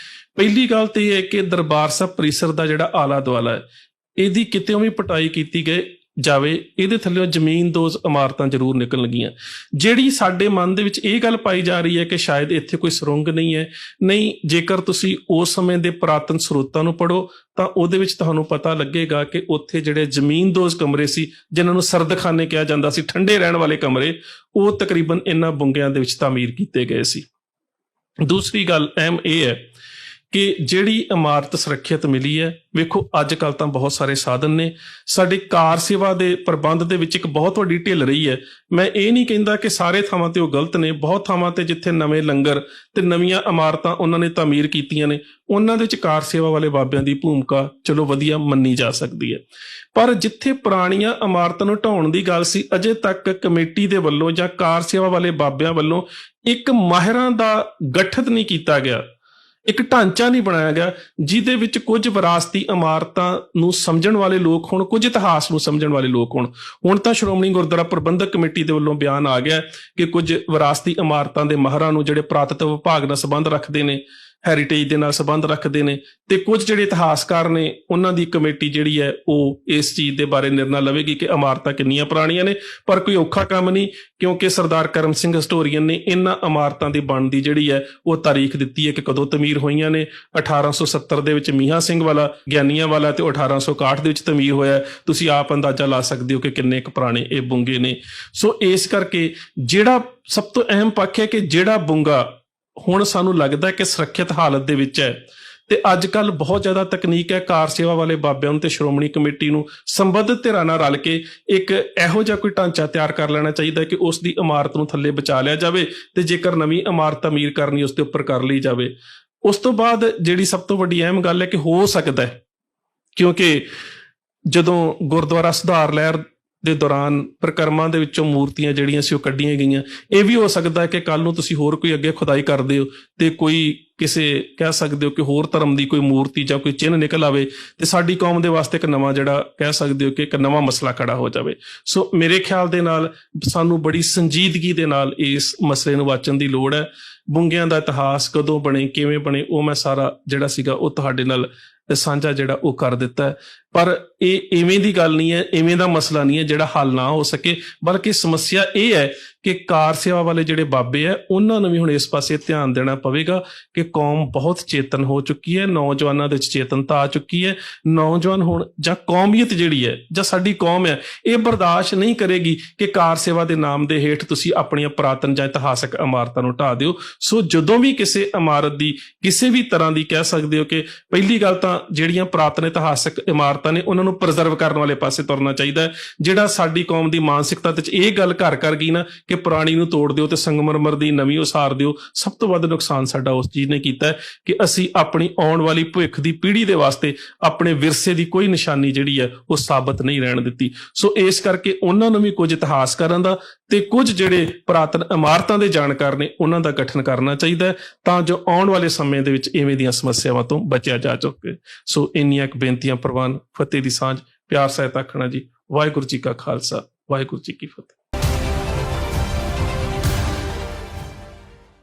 ਪਹਿਲੀ ਗੱਲ ਤੇ ਇਹ ਹੈ ਕਿ ਦਰਬਾਰ ਸਾਹਿਬ ਪਰਿਸਰ ਦਾ ਜਿਹੜਾ ਆਲਾ ਦੁਆਲਾ ਹੈ ਇਹਦੀ ਕਿਤੇੋਂ ਵੀ ਪਟਾਈ ਕੀਤੀ ਜਾਵੇ। ਇਹਦੇ ਥੱਲੇ ਜ਼ਮੀਨ ਦੋਜ਼ ਇਮਾਰਤਾਂ ਜ਼ਰੂਰ ਨਿਕਲਣਗੀਆਂ। ਜਿਹੜੀ ਸਾਡੇ ਮਨ ਦੇ ਵਿੱਚ ਇਹ ਗੱਲ ਪਾਈ ਜਾ ਰਹੀ ਹੈ ਕਿ ਸ਼ਾਇਦ ਇੱਥੇ ਕੋਈ ਸੁਰੰਗ ਨਹੀਂ ਹੈ, ਨਹੀਂ, ਜੇਕਰ ਤੁਸੀਂ ਉਸ ਸਮੇਂ ਦੇ ਪੁਰਾਤਨ ਸਰੋਤਾਂ ਨੂੰ ਪੜ੍ਹੋ ਤਾਂ ਉਹਦੇ ਵਿੱਚ ਤੁਹਾਨੂੰ ਪਤਾ ਲੱਗੇਗਾ ਕਿ ਉੱਥੇ ਜਿਹੜੇ ਜ਼ਮੀਨ ਦੋਜ਼ ਕਮਰੇ ਸੀ ਜਿਨ੍ਹਾਂ ਨੂੰ ਸਰਦਖਾਨੇ ਕਿਹਾ ਜਾਂਦਾ ਸੀ, ਠੰਡੇ ਰਹਿਣ ਵਾਲੇ ਕਮਰੇ, ਉਹ ਤਕਰੀਬਨ ਇਹਨਾਂ ਬੁੰਗਿਆਂ ਦੇ ਵਿੱਚ ਤਾਮੀਰ ਕੀਤੇ ਗਏ ਸੀ। ਦੂਸਰੀ ਗੱਲ ਅਹਿਮ ਇਹ ਹੈ ਕਿ ਜਿਹੜੀ ਇਮਾਰਤ ਸੁਰੱਖਿਅਤ ਮਿਲੀ ਹੈ, ਵੇਖੋ ਅੱਜ ਕੱਲ੍ਹ ਤਾਂ ਬਹੁਤ ਸਾਰੇ ਸਾਧਨ ਨੇ। ਸਾਡੀ ਕਾਰ ਸੇਵਾ ਦੇ ਪ੍ਰਬੰਧ ਦੇ ਵਿੱਚ ਇੱਕ ਬਹੁਤ ਵੱਡੀ ਢਿੱਲ ਰਹੀ ਹੈ। ਮੈਂ ਇਹ ਨਹੀਂ ਕਹਿੰਦਾ ਕਿ ਸਾਰੇ ਥਾਵਾਂ ਤੇ ਉਹ ਗਲਤ ਨੇ। ਬਹੁਤ ਥਾਵਾਂ ਤੇ ਜਿੱਥੇ ਨਵੇਂ ਲੰਗਰ ਤੇ ਨਵੀਆਂ ਇਮਾਰਤਾਂ ਉਹਨਾਂ ਨੇ ਤਾਮੀਰ ਕੀਤੀਆਂ ਨੇ ਉਹਨਾਂ ਦੇ ਵਿੱਚ ਕਾਰ ਸੇਵਾ ਵਾਲੇ ਬਾਬਿਆਂ ਦੀ ਭੂਮਿਕਾ ਚਲੋ ਵਧੀਆ ਮੰਨੀ ਜਾ ਸਕਦੀ ਹੈ। ਪਰ ਜਿੱਥੇ ਪੁਰਾਣੀਆਂ ਇਮਾਰਤਾਂ ਨੂੰ ਢਾਉਣ ਦੀ ਗੱਲ ਸੀ, ਅਜੇ ਤੱਕ ਕਮੇਟੀ ਦੇ ਵੱਲੋਂ ਜਾਂ ਕਾਰ ਸੇਵਾ ਵਾਲੇ ਬਾਬਿਆਂ ਵੱਲੋਂ ਇੱਕ ਮਾਹਿਰਾਂ ਦਾ ਗਠਿਤ ਨਹੀਂ ਕੀਤਾ ਗਿਆ, ਇੱਕ ਢਾਂਚਾ ਨਹੀਂ ਬਣਾਇਆ ਗਿਆ ਜਿਹਦੇ ਵਿੱਚ ਕੁਝ ਵਿਰਾਸਤੀ ਇਮਾਰਤਾਂ ਨੂੰ ਸਮਝਣ ਵਾਲੇ ਲੋਕ ਹੋਣ, ਕੁਝ ਇਤਿਹਾਸ ਨੂੰ ਸਮਝਣ ਵਾਲੇ ਲੋਕ ਹੋਣ। ਹੁਣ ਤਾਂ ਸ਼੍ਰੋਮਣੀ ਗੁਰਦੁਆਰਾ ਪ੍ਰਬੰਧਕ ਕਮੇਟੀ ਦੇ ਵੱਲੋਂ ਬਿਆਨ ਆ ਗਿਆ ਕਿ ਕੁਝ ਵਿਰਾਸਤੀ ਇਮਾਰਤਾਂ ਦੇ ਮਾਹਰਾਂ ਨੂੰ ਜਿਹੜੇ ਪੁਰਾਤਤਵ ਵਿਭਾਗ ਨਾਲ ਸੰਬੰਧ ਰੱਖਦੇ ਨੇ ਹੈਰੀਟੇਜ ਦੇ ਨਾਲ ਸੰਬੰਧ ਰੱਖਦੇ ਨੇ, ਤੇ ਕੁਝ ਜਿਹੜੇ ਇਤਿਹਾਸਕਾਰ ਨੇ ਉਹਨਾਂ ਦੀ ਕਮੇਟੀ ਜਿਹੜੀ ਹੈ ਉਹ ਇਸ ਚੀਜ਼ ਦੇ ਬਾਰੇ ਨਿਰਣਾ ਲਵੇਗੀ ਕਿ ਇਮਾਰਤਾਂ ਕਿੰਨੀਆਂ ਪੁਰਾਣੀਆਂ ਨੇ। ਪਰ ਕੋਈ ਔਖਾ ਕੰਮ ਨਹੀਂ, ਕਿਉਂਕਿ ਸਰਦਾਰ ਕਰਮ ਸਿੰਘ ਹਿਸਟੋਰੀਅਨ ਨੇ ਇਹਨਾਂ ਇਮਾਰਤਾਂ ਦੀ ਬਣਨ ਦੀ ਜਿਹੜੀ ਹੈ ਉਹ ਤਾਰੀਖ ਦਿੱਤੀ ਹੈ ਕਿ ਕਦੋਂ ਤਮੀਰ ਹੋਈਆਂ ਨੇ। 1870 ਦੇ ਵਿੱਚ ਮੀਆਂ ਸਿੰਘ ਵਾਲਾ, ਗਿਆਨੀਆਂ ਵਾਲਾ, ਤੇ 1861 ਦੇ ਵਿੱਚ ਤਮੀਰ ਹੋਇਆ। ਤੁਸੀਂ ਆਪ ਅੰਦਾਜ਼ਾ ਲਾ ਸਕਦੇ ਹੋ ਕਿ ਕਿੰਨੇ ਕੁ ਪੁਰਾਣੇ ਇਹ ਬੁੰਗੇ ਨੇ। ਸੋ ਇਸ ਕਰਕੇ ਜਿਹੜਾ ਸਭ ਤੋਂ ਅਹਿਮ ਪੱਖ ਹੈ ਕਿ ਜਿਹੜਾ ਬੁੰਗਾ ਹੁਣ ਸਾਨੂੰ ਲੱਗਦਾ ਕਿ ਸੁਰੱਖਿਅਤ ਹਾਲਤ ਦੇ ਵਿੱਚ ਹੈ, ਤੇ ਅੱਜ ਕੱਲ ਬਹੁਤ ਜ਼ਿਆਦਾ ਤਕਨੀਕ ਹੈ, ਕਾਰ ਸੇਵਾ ਵਾਲੇ ਬਾਬਿਆਂ ਨੂੰ ਤੇ ਸ਼੍ਰੋਮਣੀ ਕਮੇਟੀ ਨੂੰ ਸੰਬੰਧਿਤ ਧਿਰਾਂ ਨਾਲ ਰਲ ਕੇ ਇੱਕ ਇਹੋ ਜਿਹਾ ਕੋਈ ਢਾਂਚਾ ਤਿਆਰ ਕਰ ਲੈਣਾ ਚਾਹੀਦਾ ਕਿ ਉਸ ਦੀ ਇਮਾਰਤ ਨੂੰ ਥੱਲੇ ਬਚਾ ਲਿਆ ਜਾਵੇ, ਤੇ ਜੇਕਰ ਨਵੀਂ ਇਮਾਰਤ ਤਾਮੀਰ ਕਰਨੀ ਉਸ ਦੇ ਉੱਪਰ ਕਰ ਲਈ ਜਾਵੇ। ਉਸ ਤੋਂ ਬਾਅਦ ਜਿਹੜੀ ਸਭ ਤੋਂ ਵੱਡੀ ਅਹਿਮ ਗੱਲ ਹੈ ਕਿ ਹੋ ਸਕਦਾ ਹੈ, ਕਿਉਂਕਿ ਜਦੋਂ ਗੁਰਦੁਆਰਾ ਸੁਧਾਰ ਲਹਿਰ ਦੇ ਦੌਰਾਨ ਪ੍ਰਕਰਮਾਂ ਦੇ ਵਿੱਚੋਂ ਮੂਰਤੀਆਂ ਜਿਹੜੀਆਂ ਸੀ ਉਹ ਕੱਢੀਆਂ ਗਈਆਂ, ਇਹ ਵੀ ਹੋ ਸਕਦਾ ਹੈ ਕਿ ਕੱਲ ਨੂੰ ਤੁਸੀਂ ਹੋਰ ਕੋਈ ਅੱਗੇ ਖੁਦਾਈ ਕਰਦੇ ਹੋ ਤੇ ਕੋਈ ਕਿਸੇ ਕਹਿ ਸਕਦੇ ਹੋ ਕਿ ਹੋਰ ਧਰਮ ਦੀ ਕੋਈ ਮੂਰਤੀ ਜਾਂ ਕੋਈ ਚਿੰਨ੍ਹ ਨਿਕਲ ਆਵੇ, ਤੇ ਸਾਡੀ ਕੌਮ ਦੇ ਵਾਸਤੇ ਇੱਕ ਨਵਾਂ ਜਿਹੜਾ ਕਹਿ ਸਕਦੇ ਹੋ ਕਿ ਇੱਕ ਨਵਾਂ ਮਸਲਾ ਖੜਾ ਹੋ ਜਾਵੇ। ਸੋ ਮੇਰੇ ਖਿਆਲ ਦੇ ਨਾਲ ਸਾਨੂੰ ਬੜੀ ਸੰਜੀਦਗੀ ਦੇ ਨਾਲ ਇਸ ਮਸਲੇ ਨੂੰ ਵਾਚਣ ਦੀ ਲੋੜ ਹੈ। ਬੁੰਗਿਆਂ ਦਾ ਇਤਿਹਾਸ ਕਦੋਂ ਬਣੇ, ਕਿਵੇਂ ਬਣੇ, ਉਹ ਮੈਂ ਸਾਰਾ ਜਿਹੜਾ ਸੀਗਾ ਉਹ ਤੁਹਾਡੇ ਨਾਲ ਸਾਂਝਾ ਜਿਹੜਾ ਉਹ ਕਰ ਦਿੱਤਾ ਹੈ। ਪਰ ਇਹ ਇਵੇਂ ਦੀ ਗੱਲ ਨਹੀਂ ਹੈ, ਇਵੇਂ ਦਾ ਮਸਲਾ ਨਹੀਂ ਹੈ ਜਿਹੜਾ ਹੱਲ ਨਾ ਹੋ ਸਕੇ, ਬਲਕਿ ਸਮੱਸਿਆ ਇਹ ਹੈ ਕਿ ਕਾਰ ਸੇਵਾ ਵਾਲੇ ਜਿਹੜੇ ਬਾਬੇ ਹੈ ਉਹਨਾਂ ਨੂੰ ਵੀ ਹੁਣ ਇਸ ਪਾਸੇ ਧਿਆਨ ਦੇਣਾ ਪਵੇਗਾ ਕਿ ਕੌਮ ਬਹੁਤ ਚੇਤਨ ਹੋ ਚੁੱਕੀ ਹੈ, ਨੌਜਵਾਨਾਂ ਦੇ ਵਿੱਚ ਚੇਤਨਤਾ ਆ ਚੁੱਕੀ ਹੈ। ਨੌਜਵਾਨ ਹੁਣ ਜਾਂ ਕੌਮੀਅਤ ਜਿਹੜੀ ਹੈ ਜਾਂ ਸਾਡੀ ਕੌਮ ਹੈ, ਇਹ ਬਰਦਾਸ਼ਤ ਨਹੀਂ ਕਰੇਗੀ ਕਿ ਕਾਰ ਸੇਵਾ ਦੇ ਨਾਮ ਦੇ ਹੇਠ ਤੁਸੀਂ ਆਪਣੀਆਂ ਪੁਰਾਤਨ ਜਾਂ ਇਤਿਹਾਸਕ ਇਮਾਰਤਾਂ ਨੂੰ ਢਾਹ ਦਿਓ। ਸੋ ਜਦੋਂ ਵੀ ਕਿਸੇ ਇਮਾਰਤ ਦੀ ਕਿਸੇ ਵੀ ਤਰ੍ਹਾਂ ਦੀ ਕਹਿ ਸਕਦੇ ਹੋ ਕਿ ਪਹਿਲੀ ਗੱਲ ਤਾਂ ਜਿਹੜੀਆਂ ਪੁਰਾਤਨ ਇਤਿਹਾਸਕ ਇਮਾਰਤਾਂ ਨੇ ਉਹਨਾਂ ਨੂੰ ਪ੍ਰੀਜ਼ਰਵ ਕਰਨ ਵਾਲੇ ਪਾਸੇ ਤੁਰਨਾ ਚਾਹੀਦਾ ਹੈ। ਜਿਹੜਾ ਸਾਡੀ ਕੌਮ ਦੀ ਮਾਨਸਿਕਤਾ ਤੇ ਇਹ ਗੱਲ ਘਰ ਕਰ ਗਈ ਨਾ ਕਿ ਪੁਰਾਣੀ ਨੂੰ ਤੋੜ ਦਿਓ ਤੇ ਸੰਗਮਰਮਰ ਦੀ ਨਵੀਂ ਉਸਾਰ ਦਿਓ, ਸਭ ਤੋਂ ਵੱਧ ਨੁਕਸਾਨ ਸਾਡਾ ਉਸ ਚੀਜ਼ ਨੇ ਕੀਤਾ ਹੈ ਕਿ ਅਸੀਂ ਆਪਣੀ ਆਉਣ ਵਾਲੀ ਭਵਿੱਖ ਦੀ ਪੀੜ੍ਹੀ ਦੇ ਵਾਸਤੇ ਆਪਣੇ ਵਿਰਸੇ ਦੀ ਕੋਈ ਨਿਸ਼ਾਨੀ ਜਿਹੜੀ ਹੈ ਉਹ ਸਾਬਤ ਨਹੀਂ ਰਹਿਣ ਦਿੱਤੀ। ਸੋ ਇਸ ਕਰਕੇ ਉਹਨਾਂ ਨੂੰ ਵੀ ਕੁਝ ਇਤਿਹਾਸਕਾਰਾਂ ਦਾ ਤੇ ਕੁਝ ਜਿਹੜੇ ਪੁਰਾਤਨ ਇਮਾਰਤਾਂ ਦੇ ਜਾਣਕਾਰ ਨੇ ਉਹਨਾਂ ਦਾ ਗਠਨ ਕਰਨਾ ਚਾਹੀਦਾ ਹੈ, ਤਾਂ ਜੋ ਆਉਣ ਵਾਲੇ ਸਮੇਂ ਦੇ ਵਿੱਚ ਇਵੇਂ ਦੀਆਂ ਸਮੱਸਿਆਵਾਂ ਤੋਂ ਬਚਿਆ ਜਾ ਸਕੇ। ਸੋ ਇੰਨੀਆਂ ਕੁ ਬੇਨਤੀਆਂ ਪ੍ਰਵਾਨ, ਫਤਿਹ ਦੀ ਸਾਂਝ, ਪਿਆਰ ਸਹਿਤ ਆਖਣਾ ਜੀ। ਵਾਹਿਗੁਰੂ ਜੀ ਕਾ ਖਾਲਸਾ, ਵਾਹਿਗੁਰੂ ਜੀ ਕੀ ਫਤਿਹ।